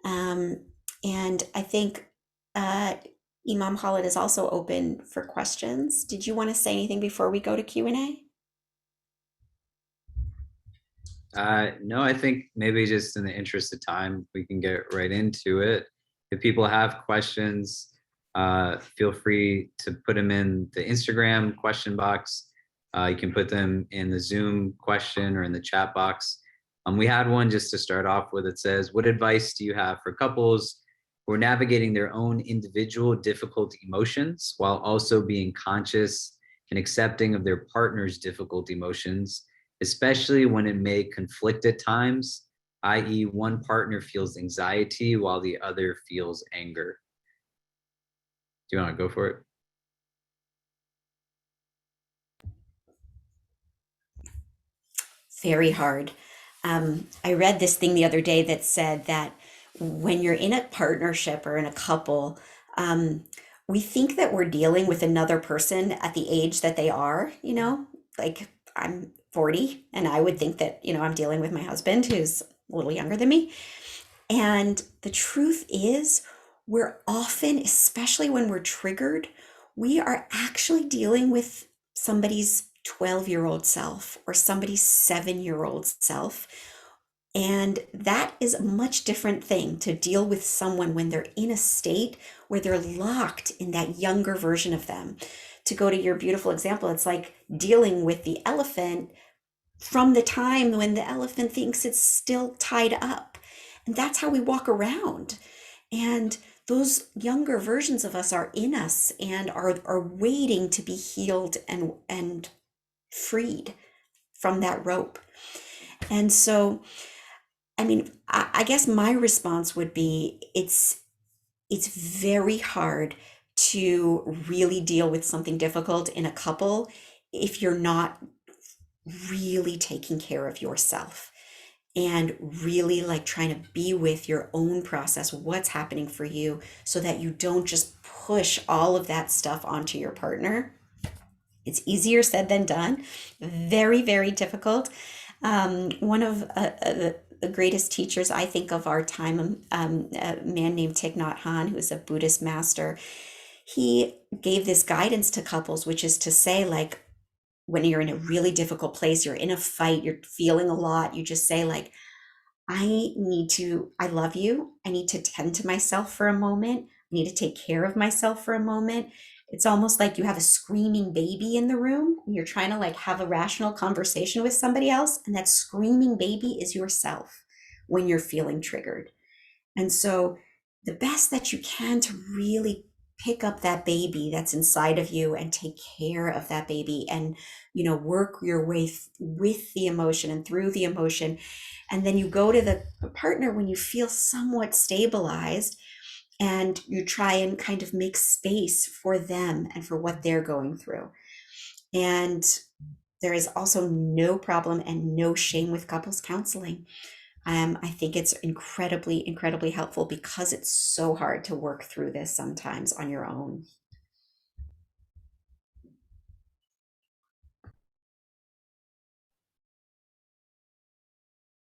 And I think Imam Khalid is also open for questions. Did you want to say anything before we go to Q&A? No, I think maybe just in the interest of time, we can get right into it. If people have questions, feel free to put them in the Instagram question box. You can put them in the Zoom question or in the chat box. We had one just to start off with. It says, what advice do you have for couples who are navigating their own individual difficult emotions while also being conscious and accepting of their partner's difficult emotions, especially when it may conflict at times, i.e. one partner feels anxiety while the other feels anger? Do you want to go for it? Very hard. I read this thing the other day that said that when you're in a partnership or in a couple, we think that we're dealing with another person at the age that they are, like I'm 40 and I would think that, I'm dealing with my husband who's a little younger than me. And the truth is, we're often, especially when we're triggered, we are actually dealing with somebody's 12-year-old self or somebody's 7-year-old self. And that is a much different thing to deal with someone when they're in a state where they're locked in that younger version of them. To go to your beautiful example, it's like dealing with the elephant from the time when the elephant thinks it's still tied up. And that's how we walk around. And those younger versions of us are in us and are waiting to be healed and freed from that rope. And so, I mean, I guess my response would be it's very hard to really deal with something difficult in a couple if you're not really taking care of yourself and really like trying to be with your own process, what's happening for you, so that you don't just push all of that stuff onto your partner. It's easier said than done. Very, very difficult. One of the greatest teachers I think of our time, a man named Thich Nhat Hanh, who is a Buddhist master, he gave this guidance to couples, which is to say, like, when you're in a really difficult place, you're in a fight, you're feeling a lot, you just say, like, I love you. I need to tend to myself for a moment. I need to take care of myself for a moment. It's almost like you have a screaming baby in the room and you're trying to like have a rational conversation with somebody else. And that screaming baby is yourself when you're feeling triggered. And so the best that you can to really pick up that baby that's inside of you and take care of that baby and work your way with the emotion and through the emotion. And then you go to the partner when you feel somewhat stabilized and you try and kind of make space for them and for what they're going through. And there is also no problem and no shame with couples counseling. I think it's incredibly, incredibly helpful because it's so hard to work through this sometimes on your own.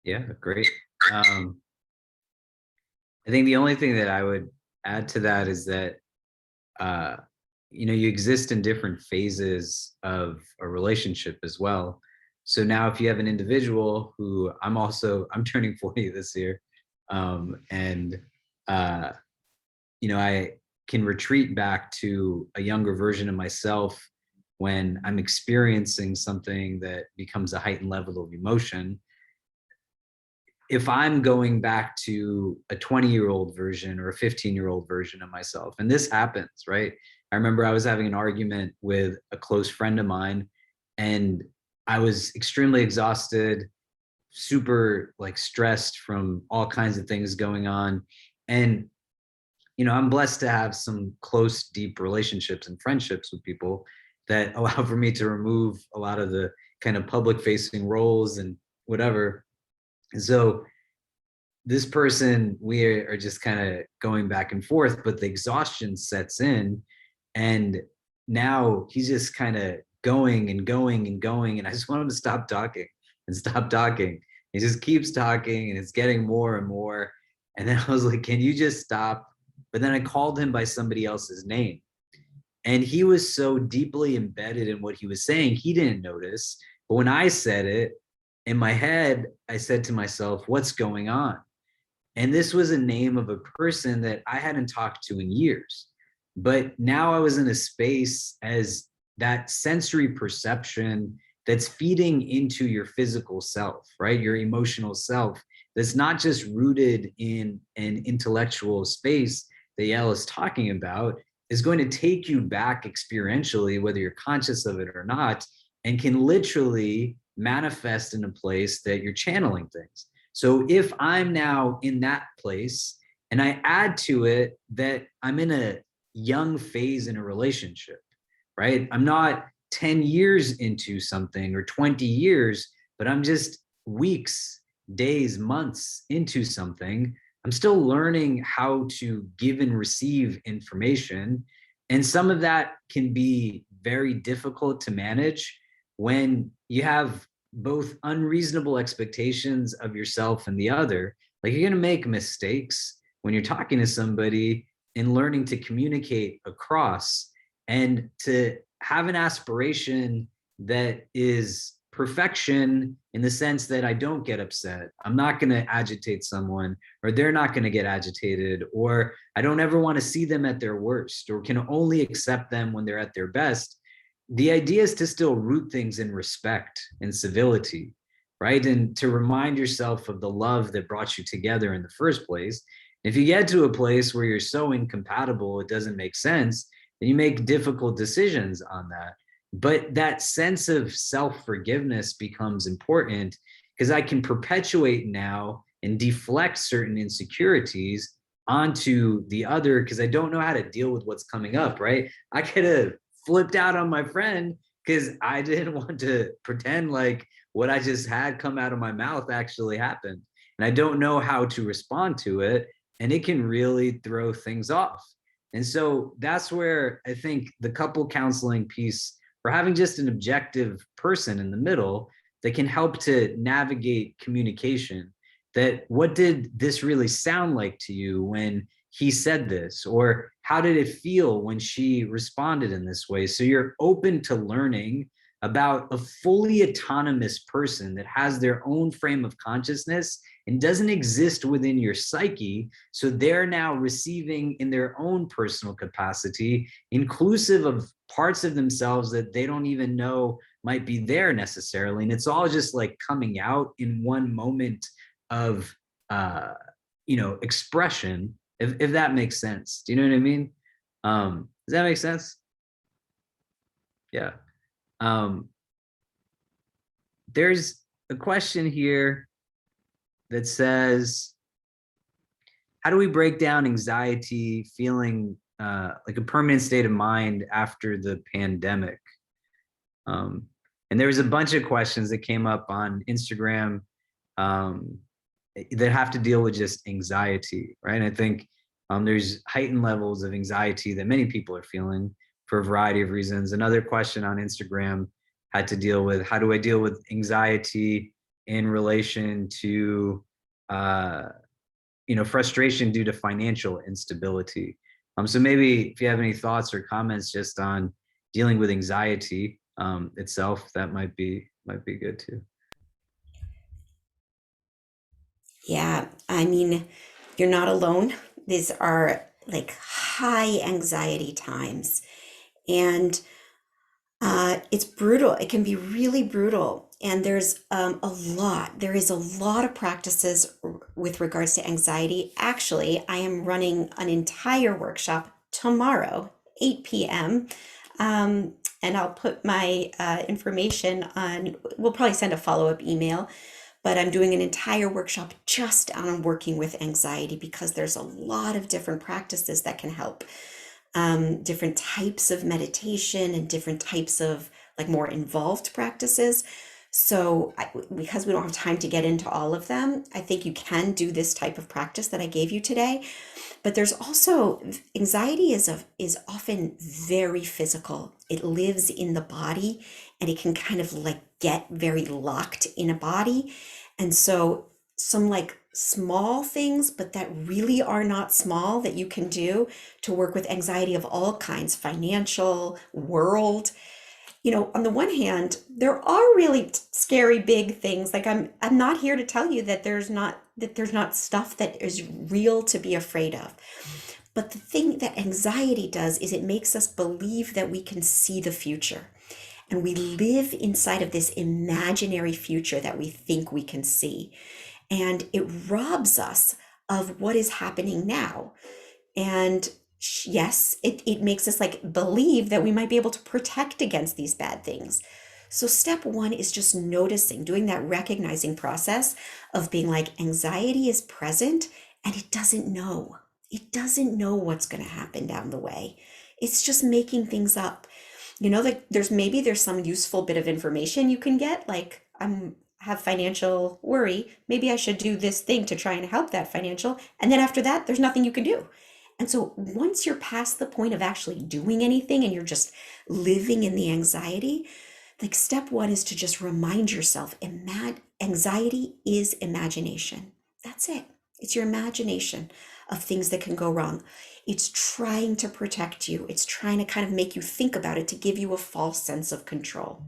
Yeah, great. I think the only thing that I would add to that is that uh, you exist in different phases of a relationship as well. So now if you have an individual who I'm turning 40 this year, and I can retreat back to a younger version of myself when I'm experiencing something that becomes a heightened level of emotion. If I'm going back to a 20-year-old version or a 15-year-old version of myself, and this happens, right? I remember I was having an argument with a close friend of mine, and I was extremely exhausted, super like stressed from all kinds of things going on. And, I'm blessed to have some close, deep relationships and friendships with people that allow for me to remove a lot of the kind of public facing roles and whatever. And so this person, we are just kind of going back and forth, but the exhaustion sets in. And now he's just kind of going and going and going. And I just want him to stop talking and stop talking. He just keeps talking and it's getting more and more. And then I was like, can you just stop? But then I called him by somebody else's name. And he was so deeply embedded in what he was saying, he didn't notice. But when I said it in my head, I said to myself, what's going on? And this was a name of a person that I hadn't talked to in years. But now I was in a space as that sensory perception that's feeding into your physical self, right? Your emotional self, that's not just rooted in an intellectual space that Yael is talking about, is going to take you back experientially, whether you're conscious of it or not, and can literally manifest in a place that you're channeling things. So if I'm now in that place and I add to it that I'm in a young phase in a relationship, right? I'm not 10 years into something or 20 years, but I'm just weeks, days, months into something. I'm still learning how to give and receive information. And some of that can be very difficult to manage when you have both unreasonable expectations of yourself and the other. Like, you're going to make mistakes when you're talking to somebody and learning to communicate across, and to have an aspiration that is perfection in the sense that I don't get upset. I'm not going to agitate someone, or they're not going to get agitated, or I don't ever want to see them at their worst, or can only accept them when they're at their best. The idea is to still root things in respect and civility, right? And to remind yourself of the love that brought you together in the first place. If you get to a place where you're so incompatible, it doesn't make sense, then you make difficult decisions on that. But that sense of self-forgiveness becomes important, because I can perpetuate now and deflect certain insecurities onto the other, because I don't know how to deal with what's coming up, right? I could have flipped out on my friend because I didn't want to pretend like what I just had come out of my mouth actually happened. And I don't know how to respond to it. And it can really throw things off. And so that's where I think the couple counseling piece, for having just an objective person in the middle that can help to navigate communication, that what did this really sound like to you when he said this, or how did it feel when she responded in this way? So you're open to learning about a fully autonomous person that has their own frame of consciousness and doesn't exist within your psyche. So they're now receiving in their own personal capacity, inclusive of parts of themselves that they don't even know might be there necessarily. And it's all just like coming out in one moment of, expression, if that makes sense. Do you know what I mean? Does that make sense? Yeah. There's a question here that says, how do we break down anxiety, feeling like a permanent state of mind after the pandemic? And there was a bunch of questions that came up on Instagram that have to deal with just anxiety, right? And I think there's heightened levels of anxiety that many people are feeling for a variety of reasons. Another question on Instagram had to deal with, how do I deal with anxiety in relation to frustration due to financial instability? So maybe if you have any thoughts or comments just on dealing with anxiety itself, that might be good too. Yeah, I mean, you're not alone. These are like high anxiety times. And it's brutal. It can be really brutal. And there is a lot of practices with regards to anxiety. Actually, I am running an entire workshop tomorrow, 8 p.m. And I'll put my information on, we'll probably send a follow-up email, but I'm doing an entire workshop just on working with anxiety because there's a lot of different practices that can help. Different types of meditation and different types of like more involved practices. So because we don't have time to get into all of them, I think you can do this type of practice that I gave you today. But there's also anxiety is often very physical. It lives in the body and it can kind of like get very locked in a body. And so some like small things, but that really are not small, that you can do to work with anxiety of all kinds, financial, world. On the one hand, there are really scary big things. Like I'm not here to tell you that there's not stuff that is real to be afraid of. But the thing that anxiety does is it makes us believe that we can see the future. And we live inside of this imaginary future that we think we can see. And it robs us of what is happening now. And yes, it makes us like believe that we might be able to protect against these bad things. So step one is just noticing, doing that recognizing process of being like, anxiety is present and it doesn't know. It doesn't know what's going to happen down the way. It's just making things up. Like there's some useful bit of information you can get, like have financial worry. Maybe I should do this thing to try and help that financial. And then after that, there's nothing you can do. And so once you're past the point of actually doing anything and you're just living in the anxiety, like step one is to just remind yourself, anxiety is imagination. That's it. It's your imagination of things that can go wrong. It's trying to protect you. It's trying to kind of make you think about it to give you a false sense of control.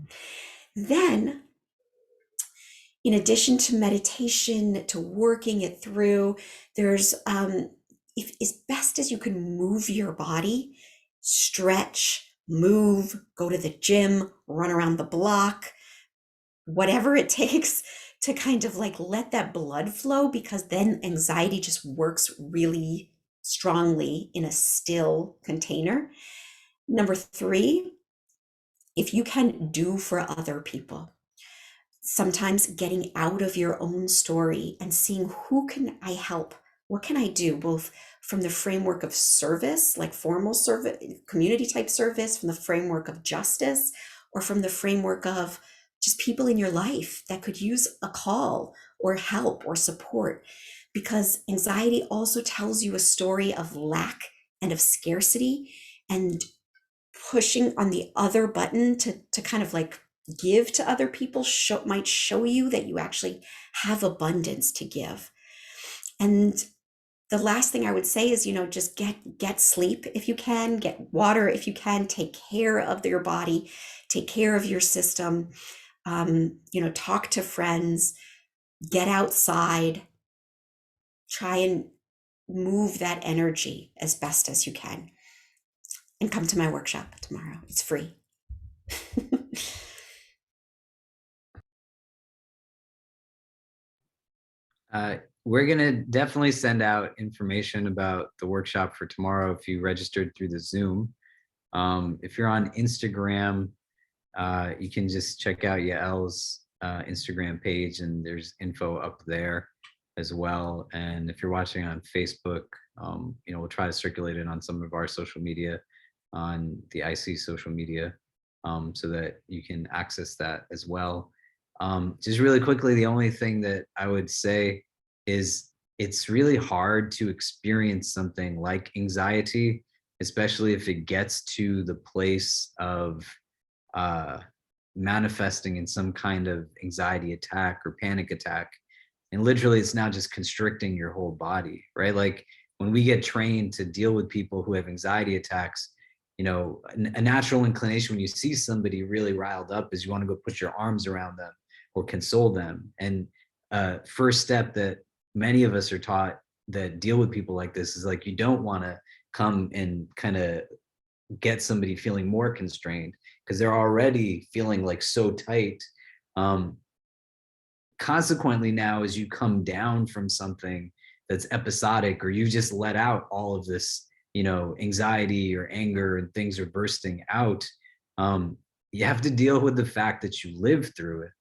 Then, in addition to meditation, to working it through, there's if as best as you can move your body, stretch, move, go to the gym, run around the block, whatever it takes to kind of like let that blood flow, because then anxiety just works really strongly in a still container. Number three, if you can do for other people, sometimes getting out of your own story and seeing who can I help? What can I do? Both from the framework of service, like formal service, community type service, from the framework of justice, or from the framework of just people in your life that could use a call or help or support. Because anxiety also tells you a story of lack and of scarcity, and pushing on the other button to kind of like give to other people might show you that you actually have abundance to give. And the last thing I would say is, just get sleep if you can, get water if you can, take care of your body, take care of your system, talk to friends, get outside, try and move that energy as best as you can, and come to my workshop tomorrow. It's free. We're going to definitely send out information about the workshop for tomorrow if you registered through the Zoom. If you're on Instagram, you can just check out Yael's Instagram page, and there's info up there as well. And if you're watching on Facebook, we'll try to circulate it on some of our social media, on the IC social media, so that you can access that as well. Just really quickly, the only thing that I would say is it's really hard to experience something like anxiety, especially if it gets to the place of manifesting in some kind of anxiety attack or panic attack. And literally, it's now just constricting your whole body, right? Like when we get trained to deal with people who have anxiety attacks, a natural inclination when you see somebody really riled up is you want to go put your arms around them or console them. And first step that many of us are taught that deal with people like this is like, you don't want to come and kind of get somebody feeling more constrained because they're already feeling like so tight. Consequently, now as you come down from something that's episodic, or you just let out all of this, anxiety or anger, and things are bursting out, you have to deal with the fact that you lived through it,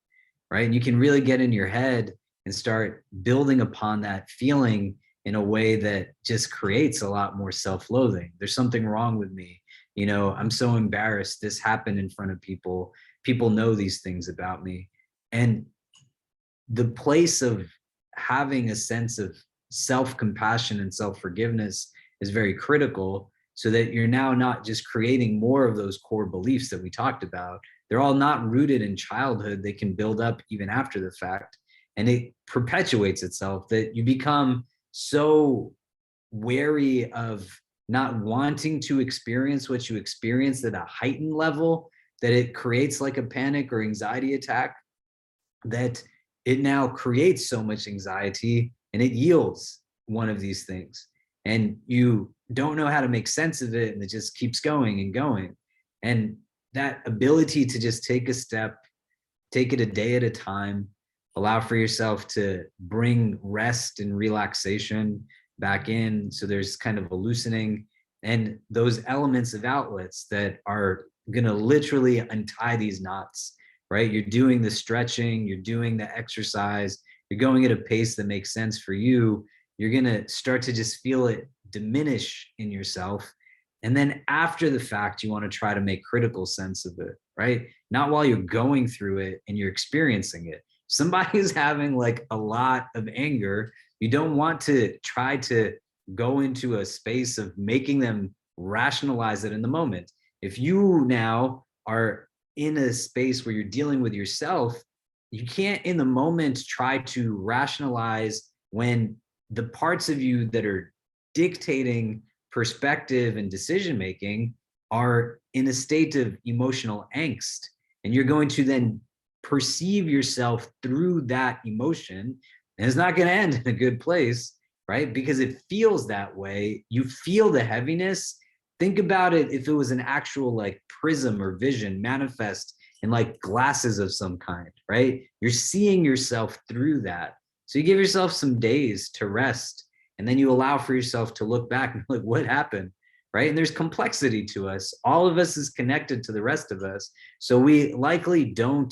right? And you can really get in your head and start building upon that feeling in a way that just creates a lot more self-loathing. There's something wrong with me. I'm so embarrassed. This happened in front of people. People know these things about me. And the place of having a sense of self-compassion and self-forgiveness is very critical, so that you're now not just creating more of those core beliefs that we talked about. They're all not rooted in childhood. They can build up even after the fact, and it perpetuates itself, that you become so wary of not wanting to experience what you experienced at a heightened level, that it creates like a panic or anxiety attack, that it now creates so much anxiety and it yields one of these things. And you don't know how to make sense of it, and it just keeps going and going. And that ability to just take a step, take it a day at a time, allow for yourself to bring rest and relaxation back in, so there's kind of a loosening, and those elements of outlets that are going to literally untie these knots, right? You're doing the stretching, you're doing the exercise, you're going at a pace that makes sense for you. You're going to start to just feel it diminish in yourself. And then after the fact, you want to try to make critical sense of it, right? Not while you're going through it and you're experiencing it. Somebody is having like a lot of anger. You don't want to try to go into a space of making them rationalize it in the moment. If you now are in a space where you're dealing with yourself, you can't in the moment try to rationalize when the parts of you that are dictating perspective and decision making are in a state of emotional angst. And you're going to then perceive yourself through that emotion. And it's not going to end in a good place, right? Because it feels that way. You feel the heaviness. Think about it if it was an actual like prism or vision manifest in like glasses of some kind, right? You're seeing yourself through that. So you give yourself some days to rest, and then you allow for yourself to look back and like, what happened? Right. And there's complexity to us. All of us is connected to the rest of us. So we likely don't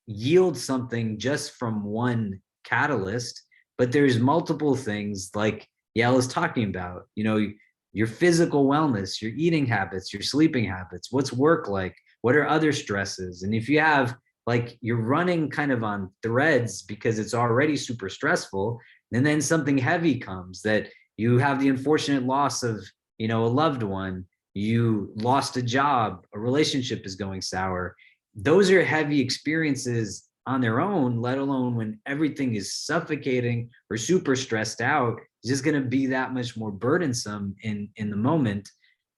yield something just from one catalyst, but there's multiple things like Yael is talking about, your physical wellness, your eating habits, your sleeping habits, what's work like, what are other stresses? And if you have like you're running kind of on threads because it's already super stressful, and then something heavy comes that you have the unfortunate loss of, a loved one, you lost a job, a relationship is going sour. Those are heavy experiences on their own, let alone when everything is suffocating or super stressed out. It's just going to be that much more burdensome in the moment.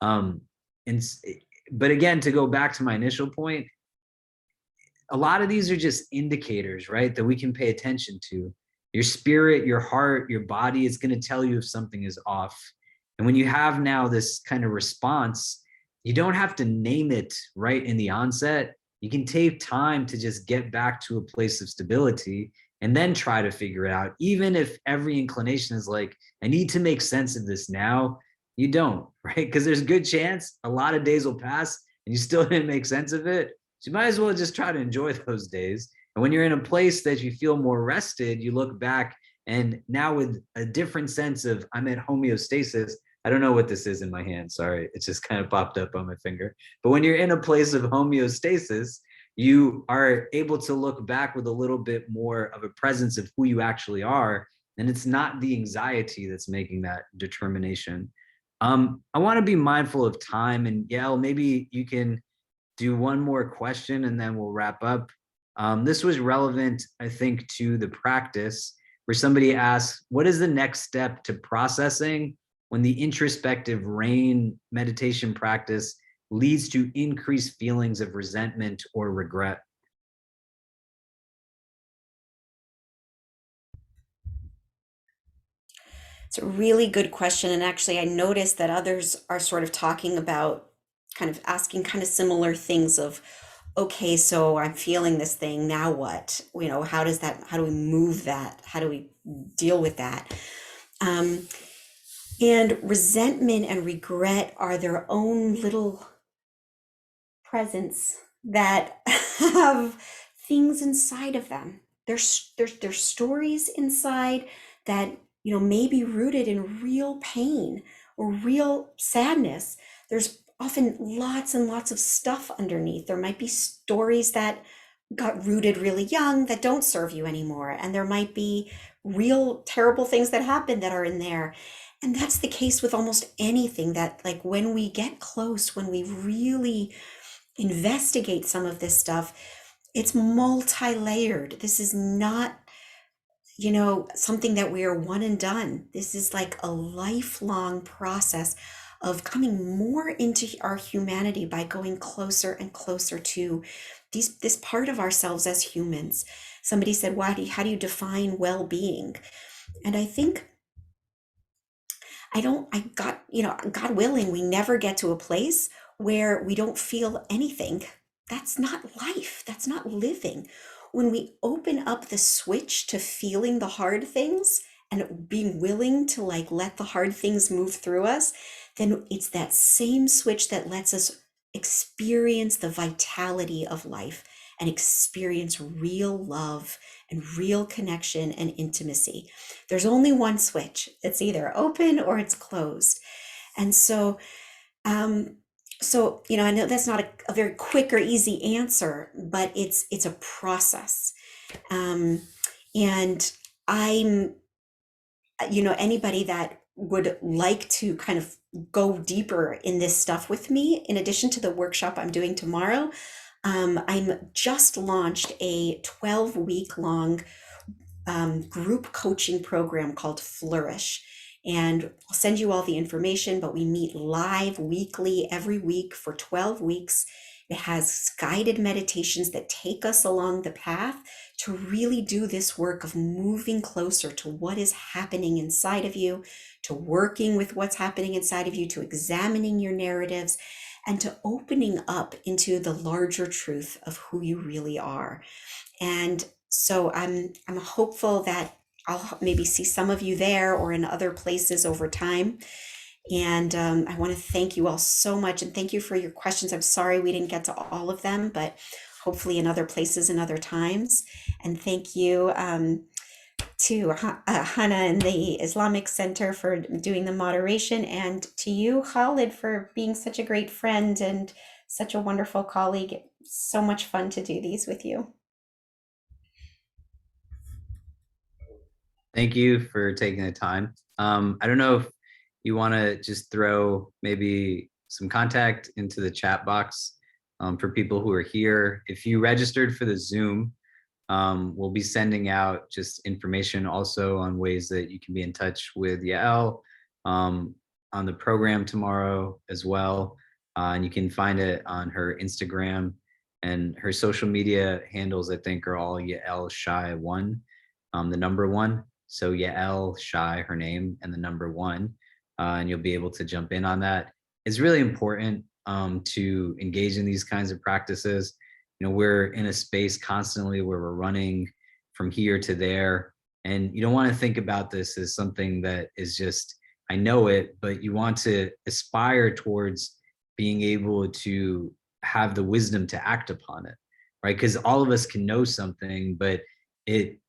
And but again, to go back to my initial point, a lot of these are just indicators, right, that we can pay attention to. Your spirit, your heart, your body is going to tell you if something is off. And when you have now this kind of response, you don't have to name it right in the onset. You can take time to just get back to a place of stability and then try to figure it out. Even if every inclination is like, I need to make sense of this now, you don't, right? Because there's a good chance a lot of days will pass and you still didn't make sense of it. So you might as well just try to enjoy those days. And when you're in a place that you feel more rested, you look back and now with a different sense of I'm at homeostasis. I don't know what this is in my hand. Sorry. It just kind of popped up on my finger. But when you're in a place of homeostasis, you are able to look back with a little bit more of a presence of who you actually are. And it's not the anxiety that's making that determination. I want to be mindful of time. And Yael, maybe you can do one more question and then we'll wrap up. This was relevant, I think, to the practice where somebody asks, what is the next step to processing when the introspective RAIN meditation practice leads to increased feelings of resentment or regret? It's a really good question. And actually, I noticed that others are sort of talking about kind of asking kind of similar things of, okay, so I'm feeling this thing, now what? How do we move that? How do we deal with that? Um, and resentment and regret are their own little presence that have things inside of them. There's stories inside that may be rooted in real pain or real sadness. There's often lots and lots of stuff underneath. There might be stories that got rooted really young that don't serve you anymore, and there might be real terrible things that happen that are in there. And that's the case with almost anything that, like, when we get close, when we really investigate some of this stuff, it's multi-layered. This is not, something that we are one and done. This is like a lifelong process of coming more into our humanity by going closer and closer to this part of ourselves as humans. Somebody said, how do you define well-being? And I think God willing, we never get to a place where we don't feel anything. That's not life. That's not living. When we open up the switch to feeling the hard things and being willing to like let the hard things move through us, then it's that same switch that lets us experience the vitality of life and experience real love and real connection and intimacy. There's only one switch. It's either open or it's closed. And so, I know that's not a very quick or easy answer, but it's a process. And I'm, anybody that would like to kind of go deeper in this stuff with me, in addition to the workshop I'm doing tomorrow, I'm just launched a 12-week long group coaching program called Flourish. And I'll send you all the information, but we meet live weekly every week for 12 weeks. It has guided meditations that take us along the path to really do this work of moving closer to what is happening inside of you, to working with what's happening inside of you, to examining your narratives, and to opening up into the larger truth of who you really are. And so I'm hopeful that I'll maybe see some of you there or in other places over time. And I want to thank you all so much, and thank you for your questions. I'm sorry we didn't get to all of them, but hopefully in other places and other times. And thank you to Hannah and the Islamic Center for doing the moderation, and to you, Khalid, for being such a great friend and such a wonderful colleague. So much fun to do these with you. Thank you for taking the time. I don't know if you want to just throw maybe some contact into the chat box for people who are here. If you registered for the Zoom, we'll be sending out just information also on ways that you can be in touch with Yael on the program tomorrow as well. And you can find it on her Instagram, and her social media handles, I think, are all Yael Shy 1, the number 1. So Yael Shy, her name, and the number 1. And you'll be able to jump in on that. It's really important to engage in these kinds of practices. You know, we're in a space constantly where we're running from here to there, and you don't want to think about this as something that is just, I know it, but you want to aspire towards being able to have the wisdom to act upon it, right? Because all of us can know something, but it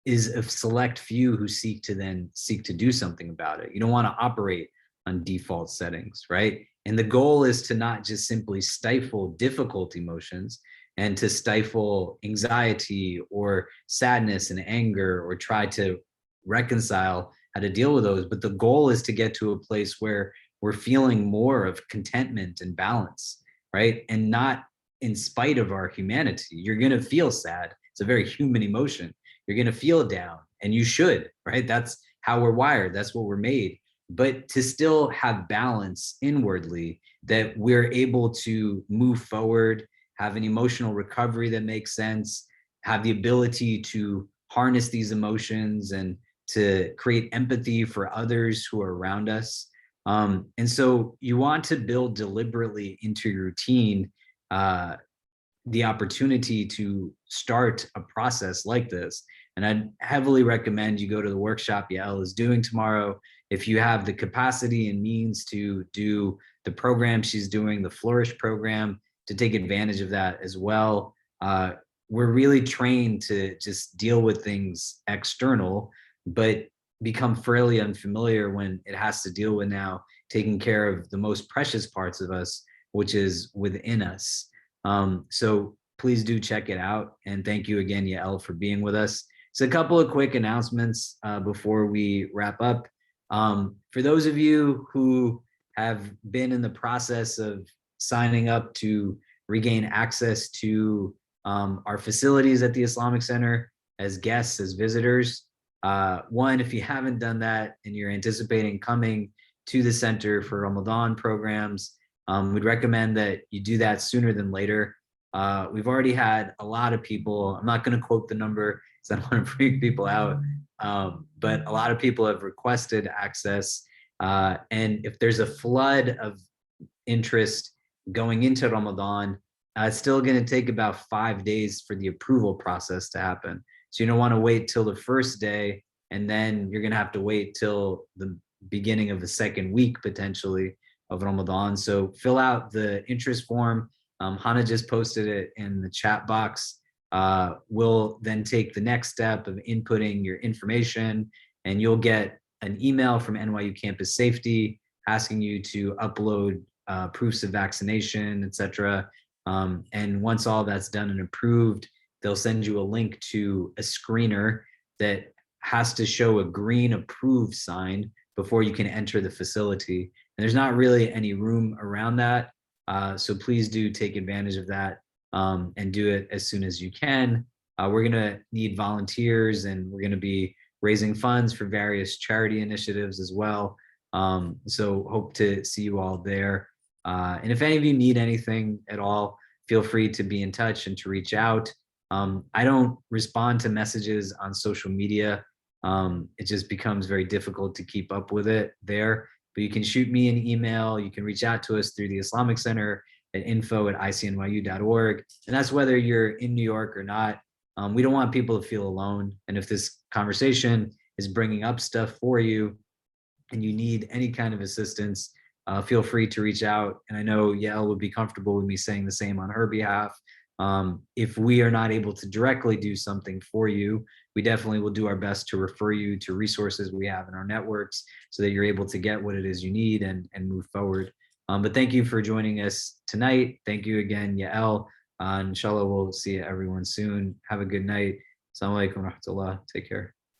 is a select few who seek to do something about it. You don't want to operate on default settings, right? And the goal is to not just simply stifle difficult emotions and to stifle anxiety or sadness and anger, or try to reconcile how to deal with those. But the goal is to get to a place where we're feeling more of contentment and balance, right? And not in spite of our humanity. You're going to feel sad. It's a very human emotion. You're going to feel down, and you should, right? That's how we're wired. That's what we're made. But to still have balance inwardly, that we're able to move forward, have an emotional recovery that makes sense, have the ability to harness these emotions and to create empathy for others who are around us. And so you want to build deliberately into your routine the opportunity to start a process like this. And I'd heavily recommend you go to the workshop Yael is doing tomorrow. If you have the capacity and means to do the program she's doing, the Flourish program, to take advantage of that as well. We're really trained to just deal with things external, but become fairly unfamiliar when it has to deal with now taking care of the most precious parts of us, which is within us. So please do check it out. And thank you again, Yael, for being with us. So a couple of quick announcements before we wrap up. For those of you who have been in the process of signing up to regain access to our facilities at the Islamic Center as guests, as visitors, one, if you haven't done that and you're anticipating coming to the center for Ramadan programs, we'd recommend that you do that sooner than later. We've already had a lot of people, I'm not going to quote the number because I don't want to freak people out, but a lot of people have requested access. And if there's a flood of interest going into Ramadan, it's still going to take about 5 days for the approval process to happen. So you don't want to wait till the first day, and then you're going to have to wait till the beginning of the second week potentially of Ramadan. So fill out the interest form. Hannah just posted it in the chat box. We'll then take the next step of inputting your information, and you'll get an email from NYU Campus Safety asking you to upload proofs of vaccination, etc. And once all that's done and approved, they'll send you a link to a screener that has to show a green approved sign before you can enter the facility. And there's not really any room around that. So please do take advantage of that and do it as soon as you can. We're going to need volunteers, and we're going to be raising funds for various charity initiatives as well. So hope to see you all there. And if any of you need anything at all, feel free to be in touch and to reach out. I don't respond to messages on social media. It just becomes very difficult to keep up with it there. But you can shoot me an email. You can reach out to us through the Islamic Center at info@icnyu.org. And that's whether you're in New York or not. We don't want people to feel alone. And if this conversation is bringing up stuff for you and you need any kind of assistance, feel free to reach out. And I know Yael would be comfortable with me saying the same on her behalf. If we are not able to directly do something for you, we definitely will do our best to refer you to resources we have in our networks so that you're able to get what it is you need and move forward. But thank you for joining us tonight. Thank you again, Yael. Inshallah, we'll see everyone soon. Have a good night. Assalamu alaikum wa rahmatullah. Take care.